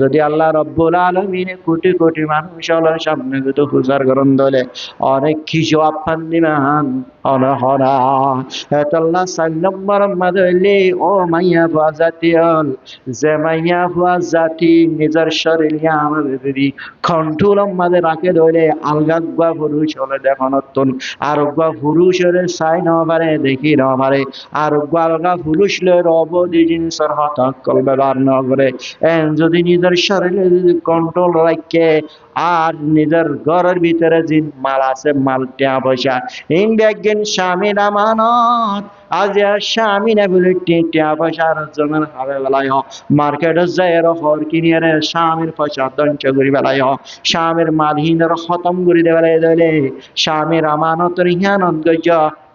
যদি আল্লাহ রব্বুল আলমিনে কোটি কোটি মানুষ হলের সামনে যদি হুজার গরম দলে অনেক কিছু আপ্যান দিমান অনহরা এতাল্লাহ সাল্লাম্বার মাদলি ও মাইয়া বাজাতি হল যে মাইয়া বাজাতি নিজের শরীর আমাদের যদি কন্ট্রোল আমাদের রাখে ধরে আলগা পুরুষ হলে দেখানোর আরোগ্য পুরুষ হলে চাই ন পারে দেখি ন পারে আরোগ্য আলগা পুরুষ লের অবধি জিনিসের হতাকল ব্যবহার ন করে যদি নিজের শরীরে যদি কন্ট্রোল রাখে আর নিজের ঘরের ভিতরে যে মাল আছে মাল টাকা পয়সা ইন দেখবেন স্বামীর আমানত আজ স্বামী না বলে টাকা পয়সার জন্য হারে বেলায় মার্কেটে যায় হর কিনিয়ে স্বামীর পয়সা ধ্বংস করি বেলায় স্বামীর মালহীনের খতম করে দেবেলায় দিলে স্বামীর আমানতের হিয়ানন্দ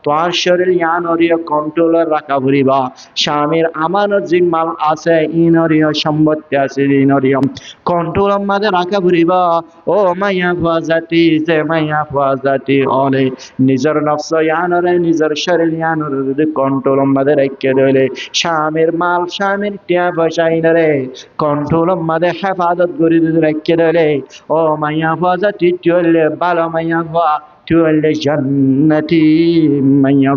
তোমার শরীর ইয়ানরীয় কন্ট্রোলার রাখা ভরিবা স্বামীর আমানত যে মাল আছে ইনরীয় সম্পত্তি আছে ইনরীয় কন্ট্রোল আমাদের রাখা ভরিবা ও মাইয়া ফুয়া জাতি যে মাইয়া ফুয়া জাতি অনে নিজের নফস ইয়ানরে নিজের শরীর ইয়ানরে যদি কন্ট্রোল আমাদের রেখে দিলে স্বামীর মাল স্বামীর টিয়া পয়সা ইনরে কন্ট্রোল আমাদের হেফাজত করে যদি রেখে দিলে ও মাইয়া ফুয়া জাতি চললে ভালো মাইয়া ফুয়া তাহলে জান্নাতি মাইয়া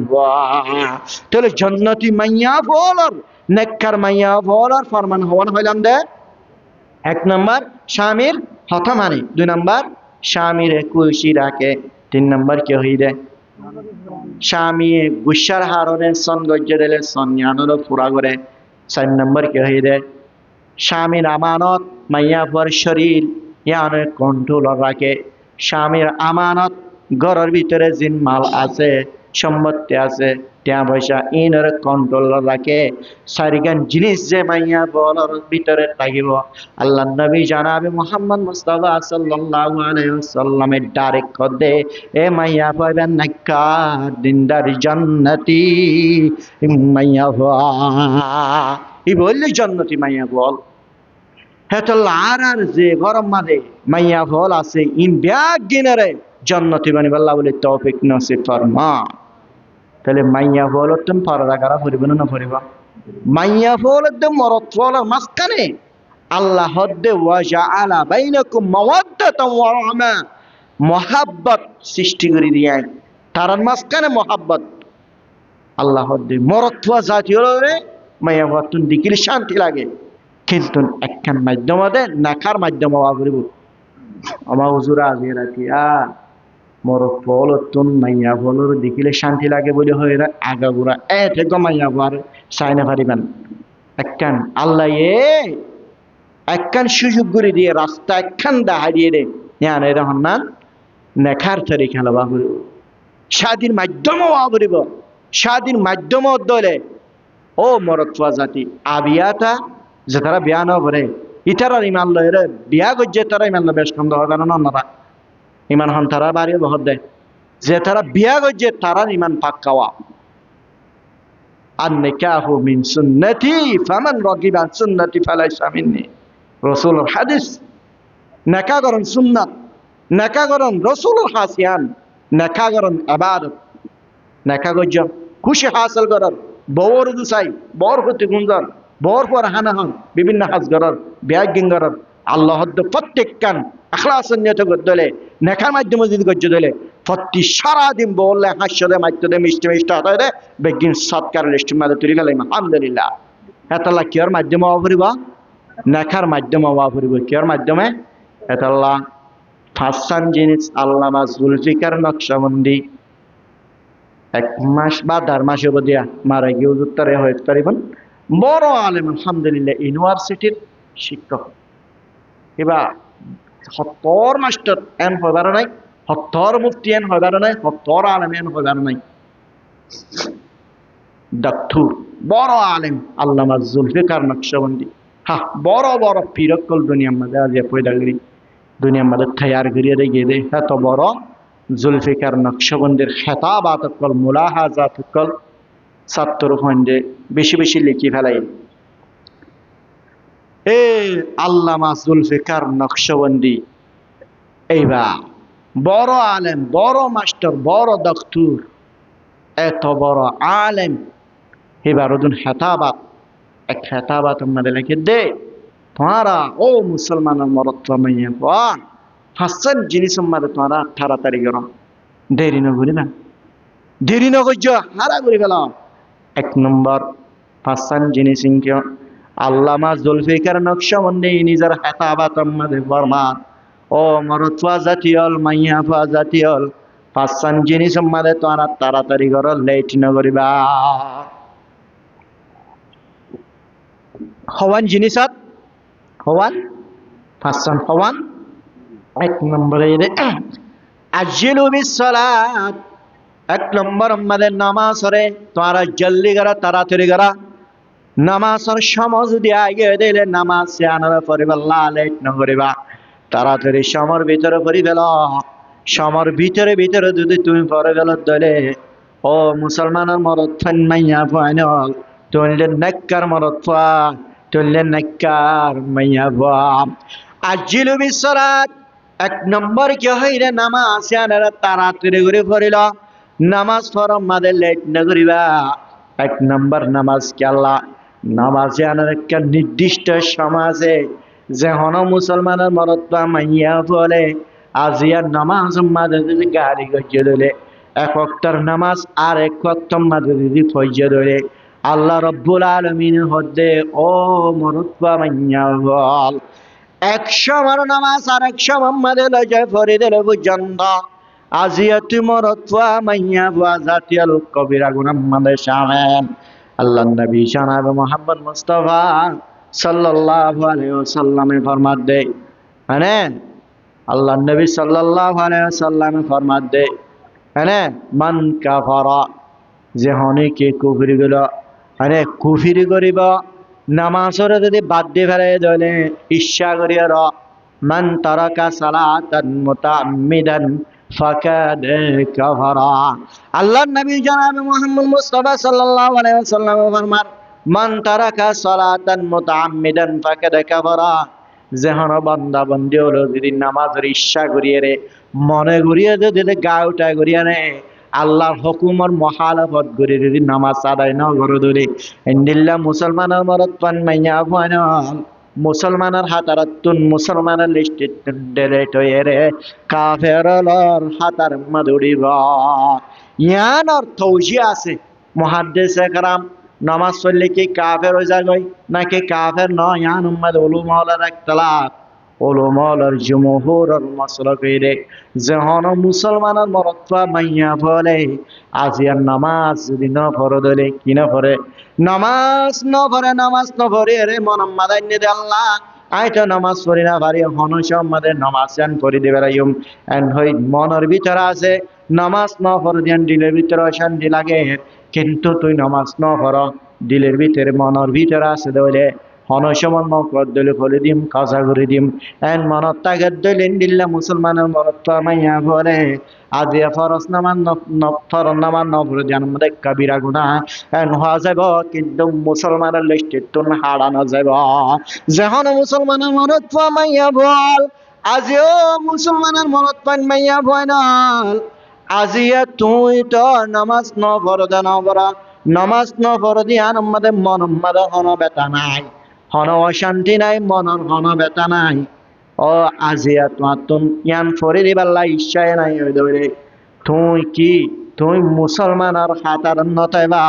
তাহলে জান্নাতি মাইয়া বলার নেককার মাইয়া বলার ফরমান হওয়ান হইলাম দে এক নম্বর স্বামীর হতা মানে দুই নম্বর স্বামীর খুশি রাখে তিন নম্বর কি হই দে স্বামী গুসার হারনে সন গজ্জে দিলে সন জ্ঞানের পুরা করে চার নম্বর কি হই দে স্বামীর আমানত মাইয়া বর শরীর ইয়ানের কন্ট্রোল রাখে স্বামীর আমানত ঘরের ভিতরে যে মাল আছে সম্পত্তি আছে টাকা পয়সা ইনের কন্ট্রোল রাখে সারিগান জিনিস যে মাইয়া বলার ভিতরে থাকিব আল্লাহ নবী জানাবে মুহাম্মদ মুস্তাফা সাল্লাল্লাহু আলাইহি ওয়াসাল্লামের ডাইরেক্ট কদে এ মাইয়া পাবেন নাকার দিনদার জান্নাতি মাইয়া ই বললে জান্নাতি মাইয়া বল হেতল আর যে গরম মাঝে মাইয়া বল আছে ইন ব্যাগ গিনারে জান্নাতি বানিবে আল্লাহ বলে তৌফিক নসিব ফরমা তাহলে মাইয়া বল তুমি পর্দা করা পড়িব না পড়িব মাইয়া বল একদম মরদ বল মাঝখানে আল্লাহ হদ্দে ওয়া জাআলা বাইনাকুম মাওয়াদ্দাতান ওয়া রাহমা মুহাব্বত সৃষ্টি করে দিয়াই তার মাঝখানে মুহাব্বত আল্লাহ হদ্দে মরদ ওয়া জাতি হলে মাইয়া বল তুমি দেখিলে শান্তি লাগে কিন্তু একখান মাধ্যম দে নাকার মাধ্যম হওয়া করিব আমার হুজুরা আজি রাতি মরদ ফল তুন মাইয়া ফলর দেখিলে শান্তি লাগে বলে হয় আগাগোড়া থেকে মাইয়া ফল চাইনা পারিবেন একখান আল্লাহ একখান সুযোগ করে দিয়ে রাস্তা একখান দাঁড়িয়ে দে এরকম না নেখার তরি খেলা করিব স্বাধীন মাধ্যমও করিব স্বাধীন মাধ্যম দলে ও মরদ ফা জাতি আবিয়াতা যে তারা বিয়া ন করে ইতারা ইমান লয় বিয়া গজ্জে তারা ইমান বেশ কম দেওয়া কারণ অন্যরা ইমান হন তারা বাড়িও বহর দেয় যে তারা বিয়া গজ্জে তারা ইমান পাক্কাওয়া আর নিকাহু মিন সুন্নতি ফামান রাগিবা আন সুন্নতি ফালাইসা মিন্নি রাসূলুর হাদিস নেকা করন সুন্নাত নেকা করন রাসূলুর হাসিয়ান নেকা করন ইবাদত নেকা গজ্জ খুশি হাসিল করার বড় দুসাই বড় হতে গুঞ্জন বড় পর হানা হন বিভিন্ন হাজ করার ব্যাগ গিঙ্গরার আল্লাহ প্রত্যেক কান আখলাসের নিয়ত দলে নেখার মাধ্যমে যদি গজ্জ দলে প্রতি সারাদিন বললে হাস্যদে মাধ্যমে মিষ্টি মিষ্টি হতে দে বেগিন সৎকার লিস্ট মাঝে তুলি গেলাম আলহামদুলিল্লাহ এতলা কিয়র মাধ্যমে হওয়া ফুরিব নেখার মাধ্যমে হওয়া ফুরিব কিয়র মাধ্যমে এতলা ফাঁসান জিনিস আল্লামা জুলফিকার নকশবন্দি 1 মাস বা 1.5 মাস দিয়া মারা গিয়ে উত্তরে হয়ে পারিবেন বড় আলেম আলহামদুলিল্লাহ ইউনিভার্সিটির শিক্ষক এবার সত্তর মাস্টার এন হইবার নাই, সত্তর মুফতি এন হইবার নাই, সত্তর আলেম এন হইবার নাই। ডাক্তুর বড় আলেম আল্লামা জুলফিকার নকশবন্দি, হ্যাঁ বড় বড় পিরকল দুনিয়ার মধ্যে আজ পয়দা করি, দুনিয়ার মধ্যে তৈয়ার করিয়ে দিয়ে গিয়ে এত বড় জুলফিকার নকশবন্দির খেতাবাত কল মুলাহাজাত কল ছাত্র ফন্ডে বেশি বেশি লিখি ফেলাই। এ আল্লামা জুলফিকার নকশবন্দি এইবার বড় আলেম, বড় মাস্টার, বড় ডাক্তুর, এত বড় আলেম এবার ওজন হেতাবাত এক হেতাবাত আমাদের লিখে দে তোমারা ও মুসলমানের মরত্ব মাইয়া পান হাসান জিনিস আমাদের তোমারা তাড়াতাড়ি করো, দেরি না করি না, দেরি না করছ হারা করে গেলাম। এক নম্বর হাসান জিনিস আল্লামা জুলফিকার নকশবন্দি নিজের হেতাবাত আমাদের বর্মান ও মরত্বা জাতীয়ল মাইয়া পা জাতীয়ল হাসান জিনিস আমাদের তোমারা তাড়াতাড়ি করো, লেট না করিবা। হওয়ান জিনিসত হওয়ান পাঁচজন হওয়ান। এক নম্বরে আজিলু বিসসালাত, এক নম্বর আমাদের নামাজ হরে তোমরা জলদি করা, তাড়াতাড়ি করা। নামাজের সময় যদি আগে দিলে নামাজ আনার পরিবাল্লা লেট না করিবা, তাড়াতাড়ি সমর ভিতরে পড়ি গেল, সমর ভিতরে ভিতরে যদি তুমি পড়ে গেল দলে ও মুসলমানের মরদ ফান মাইয়া ফাইনল তুললে নেককার মরদ ফা তুললে নেককার মাইয়া ফা। আজিলু বিসসালাত, এক নম্বর কি হইরে নামাজ আনারা তাড়াতাড়ি করে পড়িল, নামাজ পড়ম মাদে লেট না করিবা। এক নম্বর নামাজ কি আল্লাহ নামাজ আনার একটা নির্দিষ্ট সমাজে যে হন মুসলমানের মরত্বা মাইয়া বলে আজিয়ার নামাজ মাদে যদি গাড়ি গজিয়ে দিলে এক ওয়াক্তের নামাজ আর এক ওয়াক্তের মাদে যদি ফজিয়ে দিলে আল্লাহ রব্বুল আলামিন হদে ও মরত্বা মাইয়া বল 100 নামাজ আর 100 মাদে লজে ফরি দিলে বুঝন্দ আজিয়া তুই মরত্বা মাইয়া বা জাতীয় কবিরা গুনাহ মাদে শামেন। আল্লাহ নবী জনাব মোহাম্মদ মুস্তাফা সাল্লাল্লাহু আলাইহি ওয়াসাল্লামে ফরমাত দে, মানে আল্লাহ নবী সাল্লাল্লাহু আলাইহি ওয়াসাল্লামে ফরমাত দে, মানে মান কাফারা যে হনে কে কুফরি গেল, মানে কুফরি করিব নামাজের যদি বাদ দিয়ে ফেলে দলে ইচ্ছা করিয়া র মান তারাকা সালাতান মুতাআম্মিদান ফাকাদ কাফারা। আল্লাহর নবী জনাব মুহাম্মদ মুস্তাফা সাল্লাল্লাহু আলাইহি ওয়াসাল্লাম ফরমান মান তারাকা সালাতান মুতাআম্মিদান ফাকাদ কাফারা, যেহন বান্দা বন্দি হলো যদি নামাজের ইচ্ছা করিয়ে রে মনে করিয়ে যদি গা উঠা করিয়া রে আল্লাহর হুকুমর মহালাফত করে যদি নামাজ আদায় না করে ধরে ইন্দিল্লা মুসলমানের মরদ পান মাইয়া ফাইনাল মুসলমানের হাতারাতুন মুসলমানের লিস্টে ডেলেট হয়ে রে কাফেরলর হাতার মাদুড়িব। ইয়ান অর্থ উজি আছে মুহাদ্দিসে কেরাম নামাজ পড়লে কি কাফের হয়ে যাবে নাকি কাফের নয়, ইয়ান উম্মাদ উলুমাওয়ালার ইখতিলাফ, উলুমাওয়ালার জমহুরের মাসলাক রে যখন মুসলমানের মরত্বা মাইয়া বলে আজিয়ার নামাজ যদি না পড়ে দিলে কি না পড়ে নামাজ না পড়ে, নামাজ না পড়ে রে মন মাদাইনে দে আল্লাহ আইটা নামাজ পড়ি না পারি হনস আমাদের নামাজ আন পড়ি দেবে রাইম এন্ড হই মনের ভিতরে আছে নামাজ না পড়ে দিন দিলের ভিতরে শান্তি লাগে, কিন্তু তুই নামাজ না পড় দিলের ভিতরে মনের ভিতরে আছে দলে হনসমন মকর দলে ফলে দিম কাজা করে দিম এন মনত তাগের দলিন দিল্লা মুসলমানের মনত মাইয়া বলে আজিয়া ফরজ নামান ফরজ নামান নফর জানমদে কবিরা গুনাহ এন হওয়া যাব, কিন্তু মুসলমানের লিস্টে তুন হারানো যাব। যখন মুসলমানের মনত মাইয়া বল আজিও মুসলমানের মনত পান মাইয়া বয়নাল আজিয়া তুই তো নামাজ ন ফরজ না পড়া নামাজ ন ফরজ দিয়ান আমাদের মন আমাদের হন বেতা নাই, হন অশান্তি নাই, মনের হন বেতা নাই। ও আজিয়া তোমার তুম ইয়ান ফরি দিবাল্লা ইচ্ছায় নাই ওই দৌড়ে তুই কি তুই মুসলমানের হাতার নতাইবা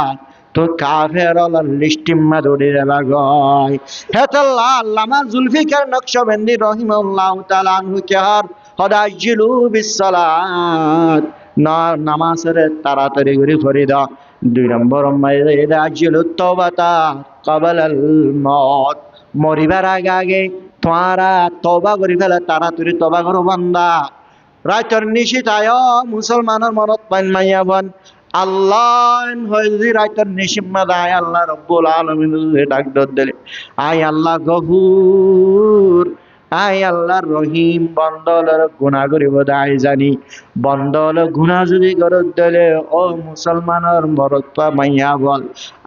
তুই কাফের লিস্টিম্মা দৌড়ি রেবা গয়। হেতাল্লাহ আল্লামা জুলফিকার নকশবন্দি রহিমাহুল্লাহু তাআলা আনহু কেহার হদাজিলু বিসসালাত না নামাজের তাড়াতাড়ি করে ফরি দাও। 2 নম্বর আজিলু তওবাতা ক্বাবলাল মউত, মরিবার আগে আগে তোমরা তওবা করি ফেলে, তাড়াতাড়ি তওবা করো বান্দা। রাইতর নিশিত আয় মুসলমানের মনত পাইন মাইয়া বন আল্লাহ হয় যদি রাইতর নিশিম্মা দায় আল্লাহ রব্বুল আলামিন ডাক দিলে আয় আল্লাহ গফুর, আয় আল্লাহ রহিম, বন্দলের গুণা করিব দায় জানি, বন্দল গুণা যদি করত দিলে ও মুসলমানের মরত পা মাইয়া বল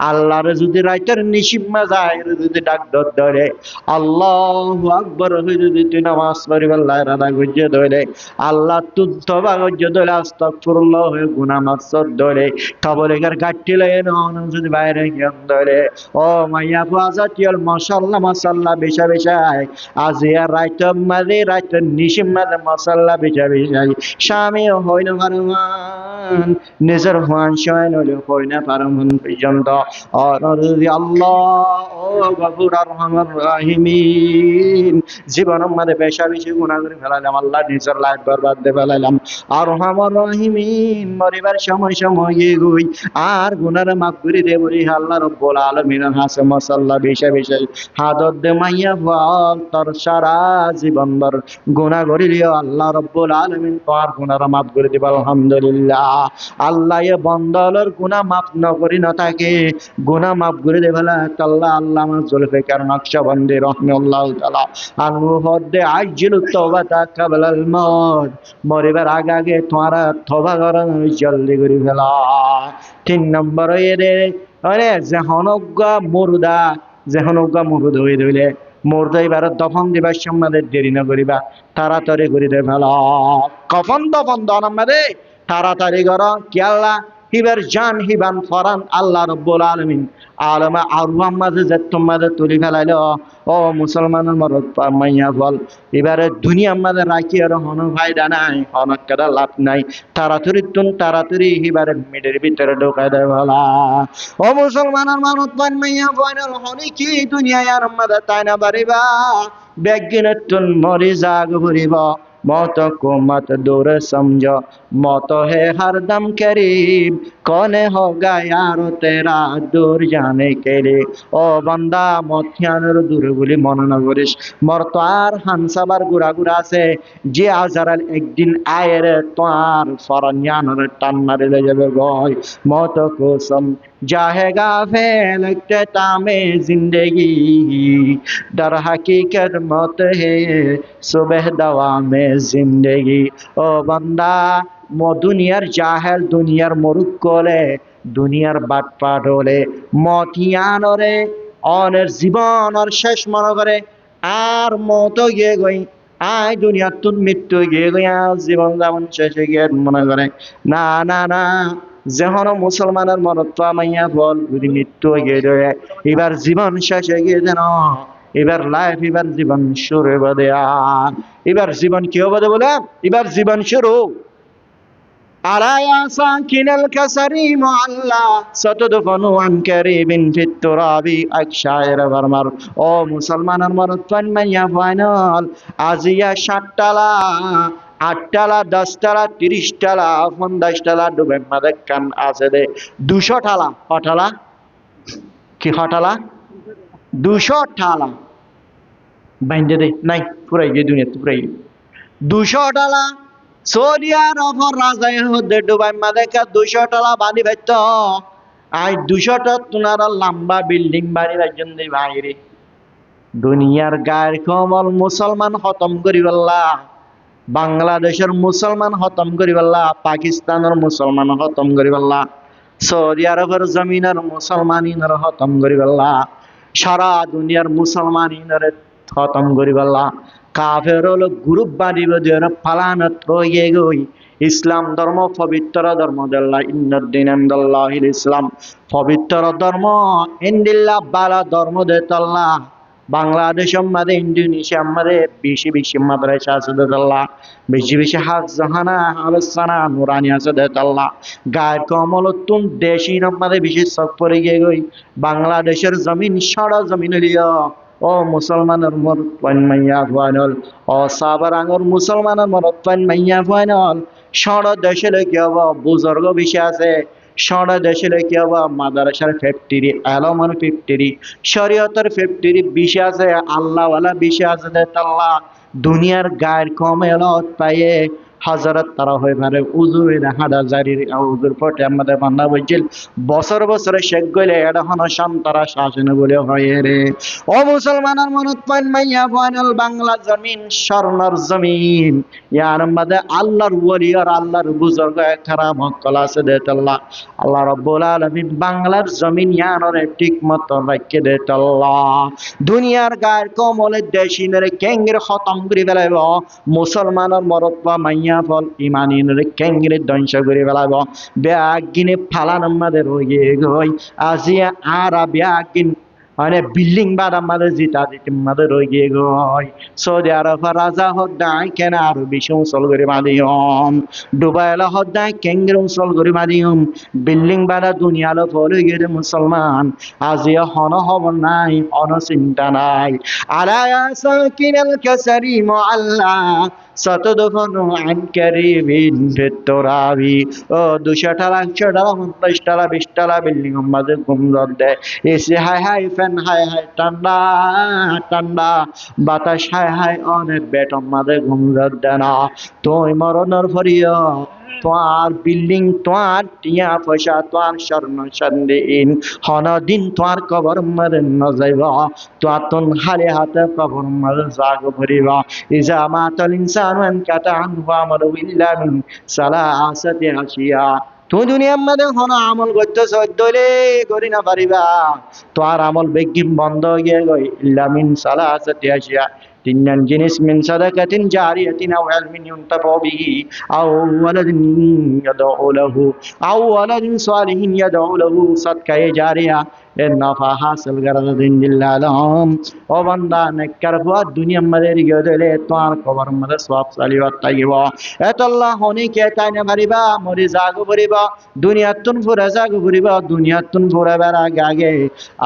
আল্লাহর যদি রাইতের নিশিম্মা যায় যদি ডাক ধরে আল্লাহু আকবার হই যদি তুই নামাজ পড়িবার লাইরাদা গজ্জে ধরে আল্লাহ তুই তওবা গজ্জে ধরে আস্তাগফিরুল্লাহ হয়ে গুনাহ মাফসর ধরে কবরের গাট্টি লয়ে নন যদি বাইরে গিয়ে ধরে ও মাইয়া বাজাতিল মাশাআল্লাহ মাশাআল্লাহ বেশা বেশায় আজিয়া রাইত মাঝে রাইত নিশিম্মা মাশাআল্লাহ বেশা বেশায় স্বামী হই না পারমান নিজের হুয়ান শয়ন হই না পারমান পর্যন্ত আর আল্লাহ ও গফুর আর রহমান রাহিমিন জীবনের মধ্যে বেশা বেশি গুনাহ করে ফেলাইলাম আল্লাহ, নিজের লাইফ বরবাদ দিয়ে ফেলাইলাম। আর রহমান রাহিমিন মরিবার সময় সময় গই আর গুনার মাফ করে দে বলি আল্লাহ রব্বুল আলামিন হাসে মাশাআল্লাহ বেশা বেশা হাদত দে মাইয়া বল তোর সারা জীবন ভর গুনাহ করিলিও আল্লাহ রব্বুল আলামিন তোর গুনার মাফ করে দিবা আলহামদুলিল্লাহ। আল্লাহ এ বন্দলের গুনাহ মাফ না করি না থাকে গুনাহ মাফ করে দে বলা আল্লাহ আল্লামা জুলফিকার নকশবন্দি রাহিমাহুল্লাহু তাআলা আনহু হদে আইজিল তওবাতা ক্বাবলাল মউত, মরিবার আগে আগে তোমরা তওবা করো জলদি করে ফেলা। 3 নম্বর এরে আরে যেহনগা মুরুদ হয়ে ধইলে মুর্দা এবার দফন দিবার সময় দেরি না করিবা, তাড়াতাড়ি করে দে ফেলা। কফন দফন দন আমাদের তাড়াতাড়ি করো কি আল্লাহ হিবার জান হিবান ফরান আল্লাহ রব্বুল আলামিন আলমা আরওয়াম মাঝে যে তোমাদের তুলি ফেলাইল ও মুসলমানের মরদ মাইয়া বল এবারে দুনিয়ার মাঝে রাখি আর হন ফায়দা নাই, অনেক কাদা লাভ নাই, তাড়াতাড়ি এবারে মিডের ভিতরে ঢোকাই দেয় বলা ও মুসলমানের মরদ মাইয়া বল হনি কি দুনিয়ায় আর মাঝে তাই না বাড়িবা ব্যাগিনের তুন মরি জাগ ভরিব मौत को मत दूर समझो मौत है हरदम करीब कौन होगा यारो तेरा दूर जाने के लिए ओ बंदा मथियानर दूर বলি মনে না করিস মর তো আর হানসাবার গুড়া গুড়া আছে যে আজারাল একদিন আয়ের তোর ফরনিয়ানর টান মারিলে যাবে গয় মত কোসম जाएगा फैलते तामे जिंदगी दर हकीकत मौत है सुबह दवा में जिंदगी ओ बंदा दुनियार जाहेल दुनियार मुरुख कोले दुनियार बाटपाट होले मतियान रे অনের জীবন আর শেষ মনে করে আর মত গিয়ে গই আয় দুনিয়ার তুন মৃত্যু গিয়ে গই আর জীবন যেমন শেষে গিয়ে মনে করে না না না যেহন মুসলমানের মনত মাইয়া বল যদি মৃত্যু গিয়ে দেয় এবার জীবন শেষে গিয়ে যেন এবার লাইফ এবার জীবন শুরু হবে এবার জীবন কি হবে বলে এবার জীবন শুরু আলায়া সাকিনাল কাসারি মুআল্লা সাতদফনু আন কারিবিন ফিত তুরাবি আকশায়রা বারমার ও মুসলমানের মরদ মাইয়া ফাইনাল আজিয়া 60 টালা 8 টালা 10 টালা 30 টালা 50 টালা ডুবে মাদে কান আছে দে 200 টালা হঠালা কি হঠালা 200 টালা বাইন্দে দে নাই পুরাই গিয়ে দুনিয়া পুরাই 200 টালা সৌদি আরব রাজায় হতে ডুবাই মাদেকা 200 টালা বাড়ি বাইত আই 200 টা তুনারা লম্বা বিল্ডিং বাড়ি রাজন দে বাইরে দুনিয়ার গায়ের কমল মুসলমান খতম করি বললা বাংলাদেশের মুসলমান খতম করি বললা পাকিস্তানের মুসলমান খতম করি বললা সৌদি আরবের জমিনের মুসলমানিনের খতম করি বললা সারা দুনিয়ার মুসলমানিনের খতম করি বললা কাফের হলো গ্রুপ বাড়িব দিয়ে পালানত রয়ে গই ইসলাম ধর্ম পবিত্র ধর্ম দেল্লা ইন্নাদ্দিন ইনদাল্লাহিল ইসলাম পবিত্র ধর্ম ইনদিল্লাহ বালা ধর্ম দেতাল্লাহ বাংলাদেশের মধ্যে ইন্দোনেশিয়ার মধ্যে বেশি মাদ্রাসা আছে দেতাল্লাহ বেশি হাফজাহানা আলোচনা নুরানি আছে দেতাল্লাহ গায়ের কমলতুন দেশির মধ্যে বেশি সব পড়ে গিয়ে গই বাংলাদেশের জমিন সারা জমিন লিয়া ও মুসলমানের মরদ মাইয়া ফাইনাল ও সাবারাঙ্গর মুসলমানের মরদ মাইয়া ফাইনাল সারা দেশে কি হব বুজুর্গ বেশি আছে সারা দেশে কি হবা মাদ্রাসার ফ্যাক্টরি এলমন ফ্যাক্টরি শরীয়তের ফ্যাক্টরি বিষয় আছে আল্লাহওয়ালা বিষয় আছে আল্লাহ দুনিয়ার গায়ের কম এলত পাইয়ে হাজারত তারা হয়ে পারে উজু হাদা জারির উজুর পটে আমাদের বান্দা বলছিল বছর বছরে শেখ গলে এটা হন সন্তারা শাসন বলে হয় রে ও মুসলমানের মনত পাইন মাইয়া ফাইনাল বাংলা জমিন স্বর্ণর জমিন ইয়ার মধ্যে আল্লাহর ওলি আর আল্লাহর বুজুর্গ খারাপ হকল আছে দে আল্লাহ আল্লাহ রাব্বুল আলামিন বাংলার জমিন ইয়ানরে ঠিক মতো রাখে দে আল্লাহ দুনিয়ার গায়ের কমলে দেশিনের কেঙ্গের খতম করে ফেলাইব মুসলমানের মরত পা মাইয়া ফল ইমানিনের কেঙ্গের ধ্বংস করে ফেলাইব ব্যাগিনে ফালান আমাদের হয়ে গই আজিয়া আর ব্যাগিন মানে বিল্ডিং বাদ আমাদের জিতা দিতে আমাদের রয়ে গই সৌদি আরব রাজা হদ্দাই কেন আরো বেশি উসল করে মাদিয়ম ডুবাইলা হদ্দাই কেঙ্গের উসল করে মাদিয়ম বিল্ডিং বাদা দুনিয়ালো ফলে গেলে মুসলমান আজিয়া হন হব নাই হন চিন্তা নাই আলায়া সাকিনাল কাসারি মুআল্লা সতদফনু আন কারিবিন ফিত্তরাবি ও 200 টাকা 100 টাকা 50 টাকা 20 টাকা বিল্ডিং আমাদের গুমরদ দেয় এসে high high fan high high ঠান্ডা ঠান্ডা বাতাস হাই হাই অনেক বেট আমাদের গুমরদ দেয় না তুই মরণের ফরিয়া তোমার বিল্ডিং তোমার টিয়া পয়সা তোমার স্বর্ণ সন্দেহীন হন দিন তোমার কবর মরে ন যাইব তোমার তুন হালে হাতে কবর মরে জাগ ভরিব ইজা মাতাল ইনসান কাতা আনহু আমরু ইল্লা মিন সালাসাতি আশিয়া তুই দুনিয়ার মধ্যে হন আমল করতে সদ্যলে করি না পারিবা তোমার আমল বেগিম বন্ধ হয়ে গই ইল্লা মিন সালাসাতি আশিয়া তিনজন জিনিস মিন সাদাকাতিন জারিয়াতিন আও ইলমিন ইউনতাফা বিহি আও ওয়ালাদিন ইয়াদউ লাহু আও ওয়ালাদিন সালিহিন ইয়াদউ লাহু সাদকায়ে জারিয়া এর নফা হাসিল করে দিন দিল্লালাম ও বান্দা নেককার ফুয়া দুনিয়ার মধ্যে রিগে দিলে তোমার কবর মধ্যে সওয়াব সালিওয়াত তাইব এত আল্লাহ হনি কে তাই না পারিবা মরি জাগো পড়িবা দুনিয়াতুন ফুরা জাগো পড়িবা দুনিয়াতুন ফুরা বেড়া গাগে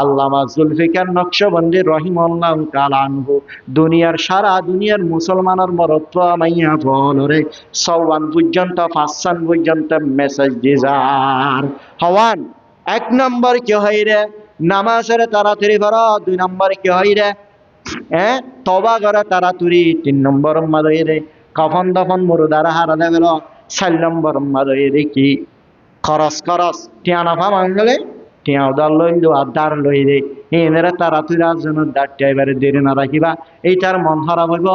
আল্লামা জুলফিকার নকশবন্দি রহিমাল্লাহু তাআলা আনহু দুনিয়ার সারা দুনিয়ার মুসলমানের মরত্ব মাইয়া বলরে সওয়ান পর্যন্ত ফাসান পর্যন্ত মেসেজ দিজার হওয়ান এক নম্বর কি হয় রে নামাজের তাড়াতাড়ি করো 2 নম্বর কি হয় রে তওবা করে তাড়াতাড়ি 3 নম্বর মাদই রে কফন দফন মুরদারা হারা দেবেল 4 নম্বর মাদই রে কি খরচ খরচ টিয়ানা ফা মাঙ্গলে টিয়া উদার লইল আদার লই রে এনারা তাড়াতাড়ি জন্য দাঁড়টা এবারে দেরি না রাখিবা এইটার মন খারাপ হইব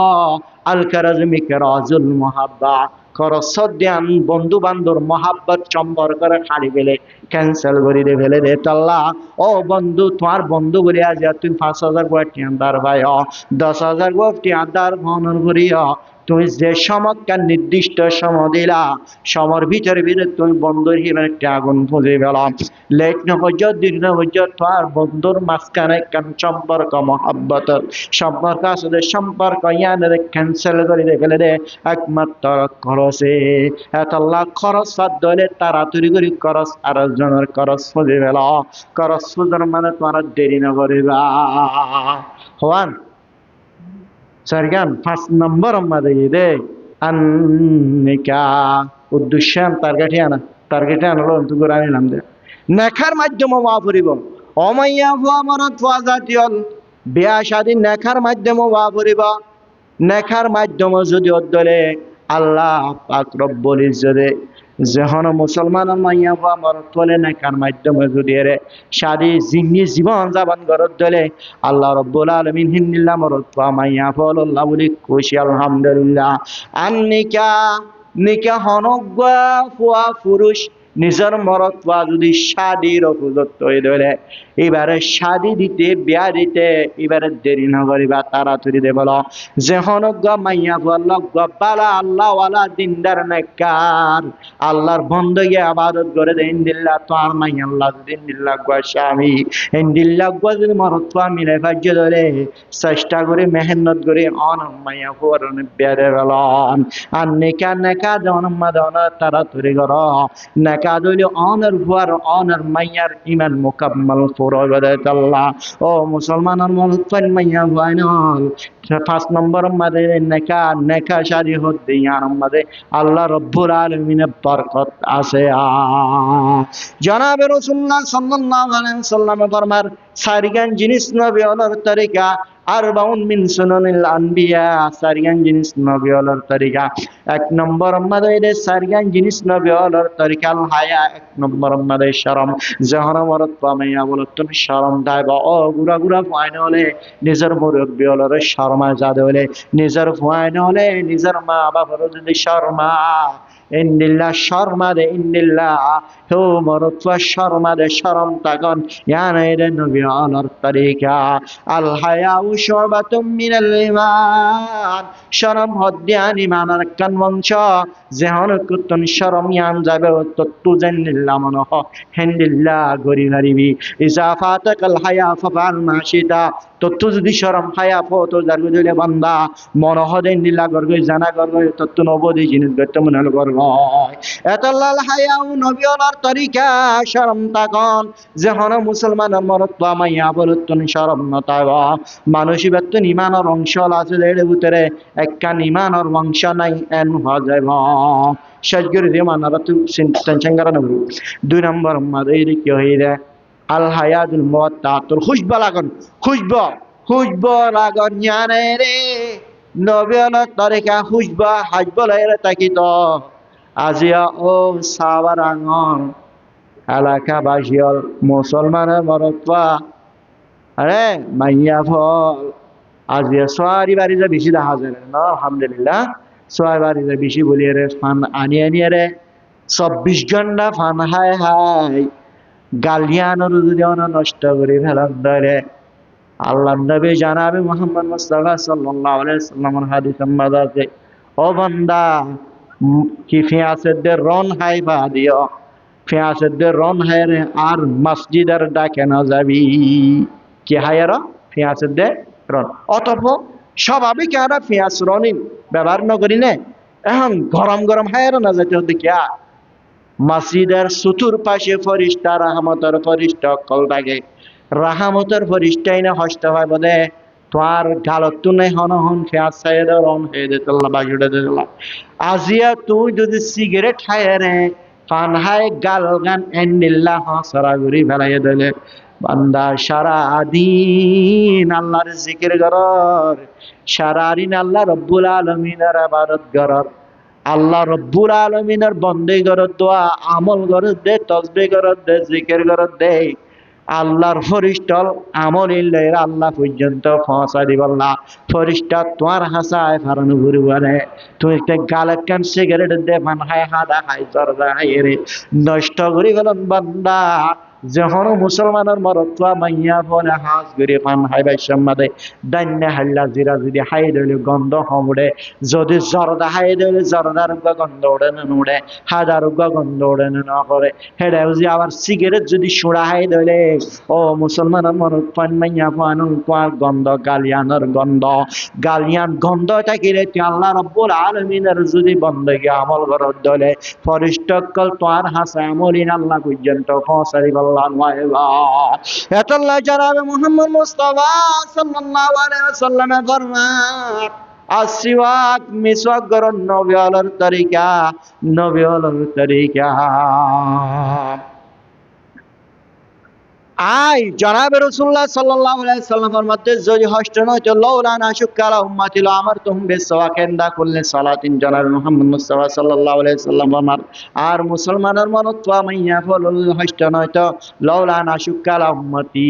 আল কারাজমি কারাজুল মুহাব্বা খরচ ধ্যান বন্ধু বান্ধব মহাব্বত সম্পর্কের খালি ফেলে ক্যান্সেল করে দে ফেলে দে তাল্লা ও বন্ধু তোমার বন্ধু বলে আজ তুই 5,000 গোটি আন্দার ভাই 10,000 গোটি আন্দার ভনন করিয়া তুমি যে সমকার নির্দিষ্ট সময় দিলা সমর ভিতরে ভিতরে তুমি বন্ধুর হিসেবে একটা আগুন খুঁজে পেলাম লেট না পর্যন্ত দীর্ঘ পর্যন্ত তোমার বন্ধুর মাঝখানে কেন সম্পর্ক মহাব্বত সম্পর্ক আসলে সম্পর্ক ইয়ানের ক্যান্সেল করে দে ফেলে দে একমাত্র খরচে এত আল্লাহ খরচ সাধ্য হলে তাড়াতাড়ি করে খরচ আর জনের খরচ খুঁজে পেল খরচ খুঁজার মানে তোমার দেরি না করিবা হওয়ান সরগান 5 নম্বর আমাদের দে আন্নিকা উদ্দেশ্য টার্গেটে আনলো তুই আনিলাম দে নেখার মাধ্যমে ওয়া পড়িব অমাইয়া হুয়া মরত ফাজাতিয়ল বিয়া শাদী নেখার মাধ্যমে ওয়া পড়িব নেখার মাধ্যমে যদি অদলে আল্লাহ পাক রব্বুল ইজ্জতে যখন মুসলমান মাইয়া হুয়া মরত ফলে নেখার মাধ্যমে যদি এরে শাদী জিন্নি জীবন যাপন করত দলে আল্লাহ রব্বুল আলামিন হিন্দিল্লাহ মরত মাইয়া ফল আল্লাহ বলি খুশি আলহামদুলিল্লাহ আন্নিকা নিকা হনগা ফুয়া পুরুষ নিজের মরত পা যদি শাদীর উপযুক্ত হয়ে ধরে এবারে শাদী দিতে বিয়া দিতে এবারে দেরি না করিবা তাড়াতাড়ি দে বলো যে হনগ মাইয়া বলল বালা আল্লাহ ওয়ালা দিনদার নেককার আল্লাহর বন্দগি ইবাদত করে দেন দিল্লাহ তো আর মাইয়া আল্লাহ দিন দিল্লাহ গো স্বামী এন দিল্লাহ গো যদি মরত পা মিলে ভাগ্য ধরে চেষ্টা করে মেহনত করে অন মাইয়া পরনে বিয়া দে বলো আর নেকা নেকা জন মাদন তাড়াতাড়ি করো নেকা কাজ হইল অনার ভুয়ার অনার মাইয়ার ইমান মোকাম্মল ফুরবাদাল্লাহ। ও মুসলমানের মনত পান মাইয়া ফাইনাল 5 নম্বর মাঝে নেকা নেকা শাদি হতে ইয়ার মাঝে আল্লাহ রব্বুল আলামিনের বরকত আছে। জনাবে রাসূলুল্লাহ সাল্লাল্লাহু আলাইহি ওয়াসাল্লাম ফরমার সারিগান জিনিস নবী ওনার তরিকা আরবাউন মিন সুনানিল আনবিয়া, সারিগান জিনিস নবী ওনার তরিকা। 1 নম্বর মাঝে সারিগান জিনিস নবী ওনার তরিকা আল হায়া, 1 নম্বর মাঝে শরম। যখন মরত পামাইয়া বলো তুমি শরম দাইবা ও গুড়া গুড়া ফাইন হলে নিজের মুরব্বী হলে শর্মা যাদে হলে নিজের ফাইন হলে নিজের মা বাবার যদি শর্মা ইন্দিল্লাহ শর্মা দে ইন্দিল্লাহ হো মরত্বা শর্মা দে শরম তাগন ইয়ানাইরে নবী আলার তরিকা। আল হায়াউ শুবাতুম মিনাল ঈমান, শরম হদ্যান ঈমানের কান বংশ। যেহন কুতুন শরম ইয়ান যাবে তো তুজান্নিল্লাহ মনহ হিন্দিল্লাহ গরি হারিবি। ইজা ফাতাকাল হায়া ফাফআল মাশিতা, তো তুই যদি শরম হায়া ফটো জারগো দিলে বান্দা মনহ দিল্লাহ গরগো জানা গরগো তো তু নবদি জিনিস গতে মনাল গরগো এতাল্লাল হায়াউ নবী ওনার তরিকা শরম তাকন। যেহন মুসলমান মরত পামাইয়া বলতুন শরম নতাবা মানুষই বেতন ইমানের অংশ আছে এর ভিতরে একখান ইমানের অংশ নাই এন হওয়া যাব সজগরি দিয়ে মানারা তুই টেনশন করা নেব। 2 নম্বর মাঝে কি হইরে আল হায়াদুল মুওয়াত্তাতুল খুশবা লাগন খুশবা লাগন জানে রে নবী ওনার তরিকা খুশবা হাজবা লাইরে তাকিত আজিয়া ও সাবার আঙন এলাকাবাসীল মুসলমানের মরতবা আরে মাইয়া ফল আজিয়া সোয়ারি বাড়ি যে বেশি দেখা যায় না আলহামদুলিল্লাহ। সোয়ারি বাড়ি যে বেশি বলিয়ে রে ফান আনি রে 24 ঘন্টা ফান হাই গালিয়ানোর যদি নষ্ট করে ফেলার ধরে আল্লাহ নবী জানাবে মুহাম্মদ মুস্তাফা সাল্লাল্লাহু আলাইহি ওয়াসাল্লামের হাদিসে মাঝে আছে ও বান্দা কি ফিয়াসেদের রন হাই বা দিও ফিয়াসেদের রন হায়রে আর মসজিদের ডাকে না যাবি কি হায়র ফিয়াসেদের রন অতঃপ স্বাভাবিক আর ফিয়াস রনিন ব্যবহার নকরি নে এখন গরম গরম হায়র না যেতে হতে কিয়া মসজিদের চতুর পাশে ফরিস্তা রাহমতের ফরিস্তা কল থাকে রাহমতের ফরিস্তাই না হস্ত হয় বলে তোমার গালত নাই হন ফেয়াজ সাইড রন হয়ে যেত বাজুড়ে দিল। আজিয়া তুই যদি সিগারেট হায়রে পান হায় গাল গান এন্ডিল্লাহ সরাগুড়ি ফেলাই দিলে বান্দা সারা দিন আল্লাহর জিকির করর, সারা দিন আল্লাহ রব্বুল আলামিনের ইবাদত করর, আল্লাহ রব্বুল আলামিনের বন্দেগি করর, দোয়া আমল করর দে, তাসবিহ করর দে, জিকির করর দে। আল্লাহর ফরিস্টল আমল ইল্লে আল্লাহ পর্যন্ত পৌঁছা দিবল্লা ফরিস্টা তোমার হাসায় ফারানো ঘুরি বলে তুমি একটা গালের কান সিগারেট দে মান হায় হাদা হাই জর্দা হাই রে নষ্ট করি গেলেন বান্দা। যখন মুসলমানের মরত্বা মাইয়া বলে হাজ করে পান হাই বাই সম্মাদে দান্যা হাল্লা জিরা যদি হাই দিলে গন্ধ হমুড়ে, যদি জর্দা হাই দিলে জর্দার গন্ধ ওড়ে না উড়ে, হাজার গন্ধ ওড়ে না করে হেডে যদি আবার সিগারেট যদি সুড়া হাই দিলে ও মুসলমানের মরত্বান মাইয়া পান গন্ধ গালিয়ানের গন্ধ গালিয়ান গন্ধ থাকিলে আল্লাহ রব্বুল আলামিনের যদি বন্দেগি আমল করত দলে ফরিষ্টকল তোমার হাসা আমলিন আল্লাহ পর্যন্ত পৌঁছাই এতল্লাহ জানাবে মুহাম্মদ মুস্তাফা সাল্লাল্লাহু আলাইহি ওয়াসাল্লাম ফরমান আসওয়াক মিসওয়াক করন নবী আলার তরিকা। আই জনাবে রাসূলুল্লাহ সাল্লাল্লাহু আলাইহি ওয়াসাল্লামের মধ্যে যদি হস্ত নয়তো লাউলা নাশুকালা উম্মতি লা আমারতুহুম বিসওয়াকিন্দা কুল্লি সালাতিন। জনাবে মুহাম্মদ মুস্তাফা সাল্লাল্লাহু আলাইহি ওয়াসাল্লাম আমার আর মুসলমানের মনত মাইয়া ফলল হস্ত নয়তো লাউলা নাশুকালা উম্মতি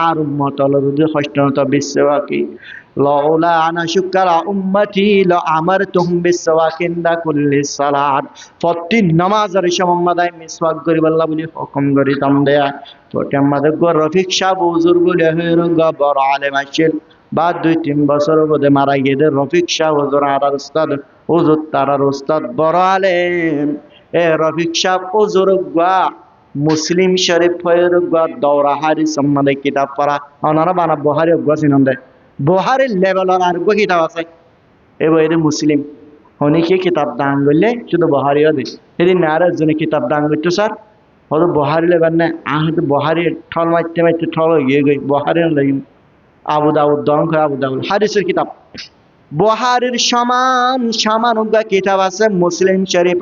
আর উম্মত যদি হস্ত নয়তো বিসওয়াকি লাউলা আনা শুকারা উম্মতি লা আমারতুহুম বিসওয়াকিন্দা কুল্লি সালাত। প্রতি নামাজের সময় মাদায় মিসওয়াক করিব আল্লাহ বলি হুকুম করিতাম দেয়া তো আমাদের গো রফিক সাহেব হুজুর বলে হইর বড় আলেম আছেন বা 2-3 বছর বদে মারা গিয়ে রফিক সাহেব হুজুর আর উস্তাদ হুজুর তারার উস্তাদ বড় আলেম রফিক সাহেব হুজুর গা মুসলিম শরীফ হইর গা দৌরা হাদিস সম্বন্ধে কিতাব পড়া ওনারা বানা বুখারী গছিনন্দে বুখারীর লেভেলের আর গো কিতাব আছে এবারে মুসলিম অনেকে কিতাব দান করলে শুধু বহারিও দিস সেদিন আর একজনে কিতাব দান করতো স্যার হয়তো বহারি লেবার না হয়তো বহারি ঠল মারতে মারতে ঠল হয়ে গই বহারি লাগি আবু দাউদ দন করে আবু দাউদ হাদিসের কিতাব বহারির সমান সমান উগা কিতাব আছে মুসলিম শরীফ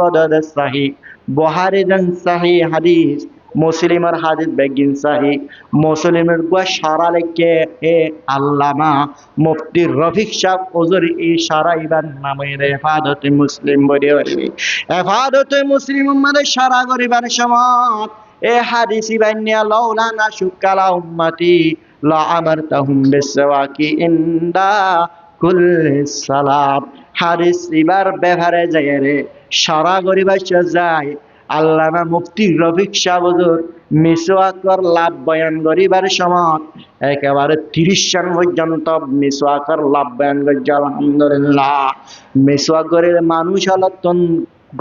সাহি বহারি দেন সাহি হাদিস মুসলিমের হাদিস বেগিন সাহি মুসলিমের গুয়া সারা লেখে এ আল্লামা মুফতি রফিক সাহেব ওজুর এই সারা ইবার নামের হেফাজতে মুসলিম বলে হেফাজতে মুসলিম উম্মাদের সারা গরিবার সমাজ এ হাদিসি বান্যা লাউলানা শুকালা উম্মতি লা আমারতাহুম বিসওয়াকি ইনদা কুল্লি সালাত হাদিস ইবার ব্যবহারে যায় রে সারা গরিবার যায় আল্লামা মুফতি রফিক সাহেব হুজুর মিসওয়াকর লাভ বয়ান করিবার সময় একেবারে 30 সন পর্যন্ত মিসওয়াকর লাভ বয়ান করছে আলহামদুলিল্লাহ মিসওয়াক করিলে মানুষ হলতন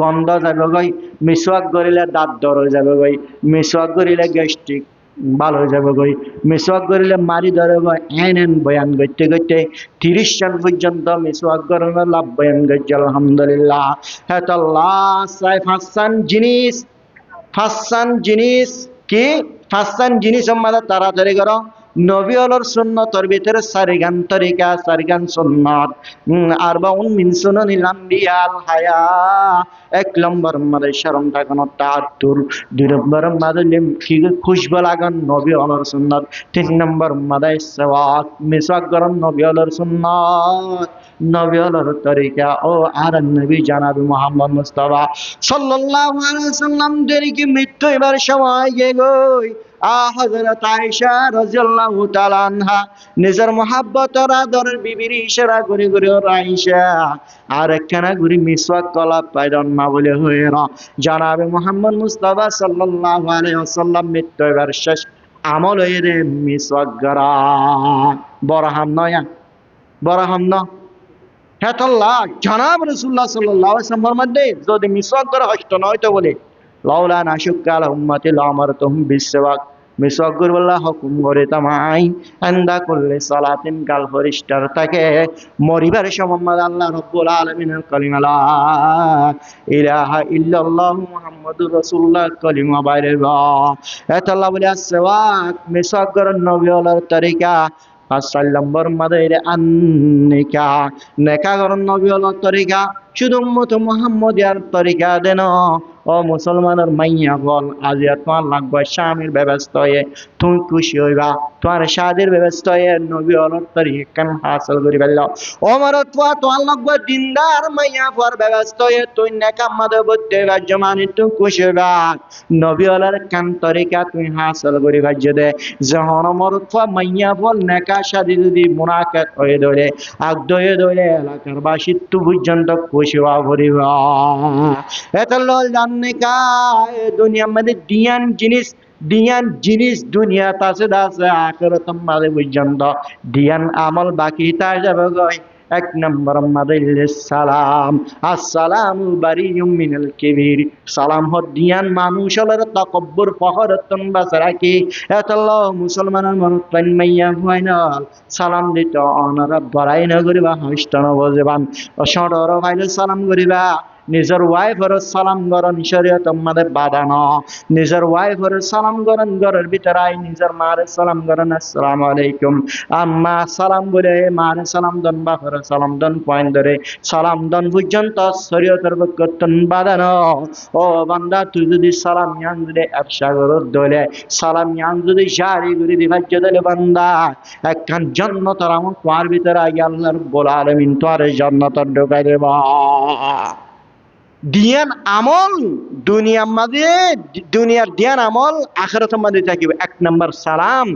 গন্ধ যাবে গই মিসওয়াক করিলে দাঁত ধরে যাবে গই মিসওয়াক করিলে গ্যাস্ট্রিক ভালো হয়ে যাবে গই মিসওয়াক করিলে মারি ধরে গই এন বয়ান করতে করতে 30 সন পর্যন্ত মিসওয়াক করার লাভ বয়ান করছে আলহামদুলিল্লাহ হ্যাঁ তো লাস্ট ফাসান জিনিস কি ফাসান জিনিস আমাদের তাড়াতাড়ি করো নবী হলোর সুন্নতর ভিতরে সারিগান তরিকা সারিগান সুন্নত আরবাউন মিন সুনানিল আম্বিয়াল হায়া 1 নম্বর মাদে শরম থাকানো তাআত্তুর 2 নম্বর মাদে কি খুশবু লাগান নবী হলোর সুন্নত 3 নম্বর মাদে সওয়াক মিসওয়াক করন নবী হলোর সুন্নত নবী হলোর তরিকা ও আর নবী জনাব মুহাম্মদ মুস্তাফা সাল্লাল্লাহু আলাইহি ওয়াসাল্লাম দেরকে মৃত্যু এবার সময় গই হযরত আয়েশা রাদিয়াল্লাহু তাআলা আনহা নিজের মহব্বতের আদরের বিবির ইশারা করে করে আয়েশা আর একখানা ঘুরি মিসওয়াক কলা পাইদন না বলে হয়ে জনাবে মুহাম্মদ মুস্তাফা সাল্লাল্লাহু আলাইহি ওয়াসাল্লাম মৃত্যু এবার শেষ আমল হয়ে রে মিসওয়াক করা বরহাম নয় হেতাল্লাহ জনাব রাসূলুল্লাহ সাল্লাল্লাহু আলাইহি ওয়াসাল্লাম মধ্যে যদি মিসওয়াক করা হতো না হয়তো বলে লাউলা নাশুক্কাল উম্মতি লামারতুহুম বিসওয়াক মিসওয়াক করবল্লাহ হুকুম করে তামাই আন্দা করলে সালাতিন গাল ফরিস্টার তাকে মরিবার সময় আল্লাহ রাব্বুল আলামিনের কালিমা লা ইলাহা ইল্লাল্লাহু মুহাম্মাদুর রাসূলুল্লাহ কালিমা বাইরে হেতাল্লাহ বলে আসওয়াক মিসওয়াক করার নবী হলোর তরিকা 5 নম্বর মাদাইরে আন্নিকা নেকা করন নবী হলোর তরিকা শুধু উম্মত মুহাম্মদিয়ার তরিকা দেন ও মুসলমানের মাইয়া বল আজ তোমার লাগবে স্বামীর ব্যবস্থা হয়ে তুমি খুশি হইবা তোমার শাদির ব্যবস্থা হয়ে নবী হলোর তরিকা কেন হাসিল করি ফেলল ওমর তোমার লাগবে দিনদার মাইয়া পর ব্যবস্থা হয়ে তুই নেকা মাদে বলতে রাজ্য মানে তুই খুশি হইবা নবী হলোর কান তরিকা তুই হাসিল করি ভাজ্য দে যখন ওমর মাইয়া বল নেকা শাদি যদি মুনাফিক হয়ে ধরে আগদ হয়ে ধরে এলাকার বাসী তু পর্যন্ত খুশি হওয়া ভরিবা এটা লল জান্নেকা দুনিয়া মধ্যে দিয়ান জিনিস দুনিয়া তাছে দাসে আখিরাত মাঝে পর্যন্ত দিয়ান আমল বাকি তাই যাবে গই 1 নম্বর মাদাইলে সালাম আসসালামু বারিয়ুম মিনাল কিবির সালাম হদ দিয়ান মানুষ হলার তাকব্বুর ফখরতন বাসরাকি এতাল্লাহ মুসলমানের মনতন মাইয়া ফাইনাল সালাম দিত অনারা বড়াই না করিবা হাসতানো বজবান অসড়র ফাইলে সালাম করিবা নিজের ওয়াইফের সালাম করেন শরীয়ত আমাদের বাধা ন নিজের ওয়াইফের সালাম করেন ঘরের ভিতরে নিজের মারে সালাম করেন আসসালামু আলাইকুম আম্মা সালাম বলে মারে সালাম দন বাপের সালাম দন পয়েন্ট ধরে সালাম দন পর্যন্ত শরীয়তের বকতন বাধা ন ও বান্দা তুই যদি সালাম ইয়ান যদি আফসা করত দলে সালাম ইয়ান যদি জারি করে দিবাজ দলে বান্দা একখান জান্নাতের আমল তোর ভিতরে আল্লাহ রাব্বুল আলামিন তোর জান্নাতে ঢুকাই দেবা দিয়ান আমল দুনিয়ার দিয়ান আমল আখিরাতের মধ্যে থাকিবে 1 নম্বর সালাম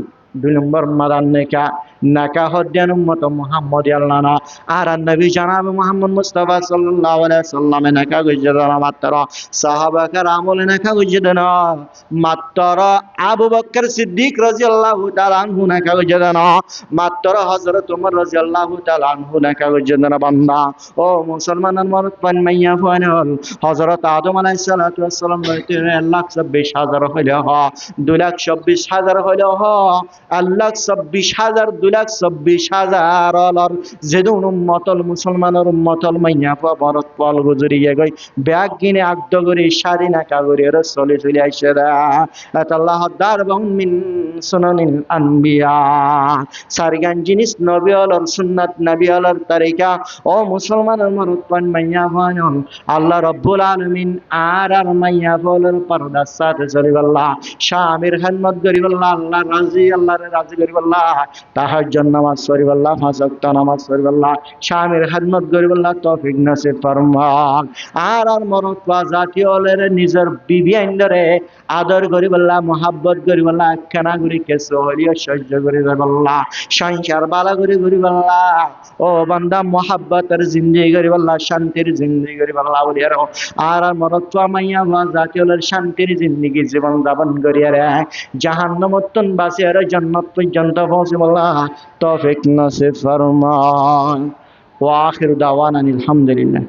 2 নম্বর মাদান নাকা হদ্যান উম্মত মুহাম্মদ আল্লাহনা আর নবী জনাব মুহাম্মদ মুস্তাফা সাল্লাল্লাহু আলাইহি ওয়াসাল্লাম নাকা গজদান মাত্র সাহাবা کرامল নাকা গজদান মাত্র আবু বকর সিদ্দিক রাদিয়াল্লাহু তাআলা আনহু নাকা গজদান মাত্র হযরত ওমর রাদিয়াল্লাহু তাআলা আনহু নাকা গজদান বান্দা ও মুসলমানের মরদ পান মাইয়া ফানল হযরত আদম আলাইহিস সালাতু ওয়াস সালাম 1,26,000 হইল 2,26,000 হইল আল্লাহ ২৪,০০০ ২,২৪,০০০ অলর যেদুন উম্মতল মুসলমানের উম্মতল মাইয়া ভারত পল গুজরিয়ে গই ব্যাগ কিনে আগ্দ করে সারিনা কাগরি চলে চলে আইসে আল্লাহ দার বং মিন সুনানিল আনবিয়া সারগান জিনিস নবী অলর সুন্নাত নবী অলর তরিকা ও মুসলমানের মরদ পান মাইয়া ভান আল্লাহ রব্বুল আলামিন আর মাইয়া বলর পর্দার সাথে চলিবাল্লাহ শামির খাদমত করিবাল্লাহ আল্লাহ রাজি করিবাল্লাহ তাহাজ্জুদ নামাজ পড়িবাল্লাহ ৫ ওয়াক্ত নামাজ পড়িবাল্লাহ শামির খাদমত করিবাল্লাহ তৌফিক নসিব ফরমান আর মরদ পা জাতীয় ওলের নিজের বিবি আইন্দরে আদর করিবাল্লাহ মোহাব্বত করিবাল্লাহ একখানা করি কেস হলিও সহ্য করিবাল্লাহ সংসার বালা করিবাল্লাহ ও বান্দা মোহাব্বতের জিন্দেগি করিবাল্লাহ শান্তির জিন্দেগি করিবাল্লাহ বলিয়ার আর মরদ পা মাইয়া বা জাতীয় ওলের শান্তির জিন্দেগি জীবন যাপন করিয়ারে জাহান্নামতন বাসিয়ারে জান্নাত পর্যন্ত পৌঁছিবাল্লাহ তৌফিক নসিব ফরমান ওয়া আখিরু দাওয়ানা আলহামদুলিল্লাহ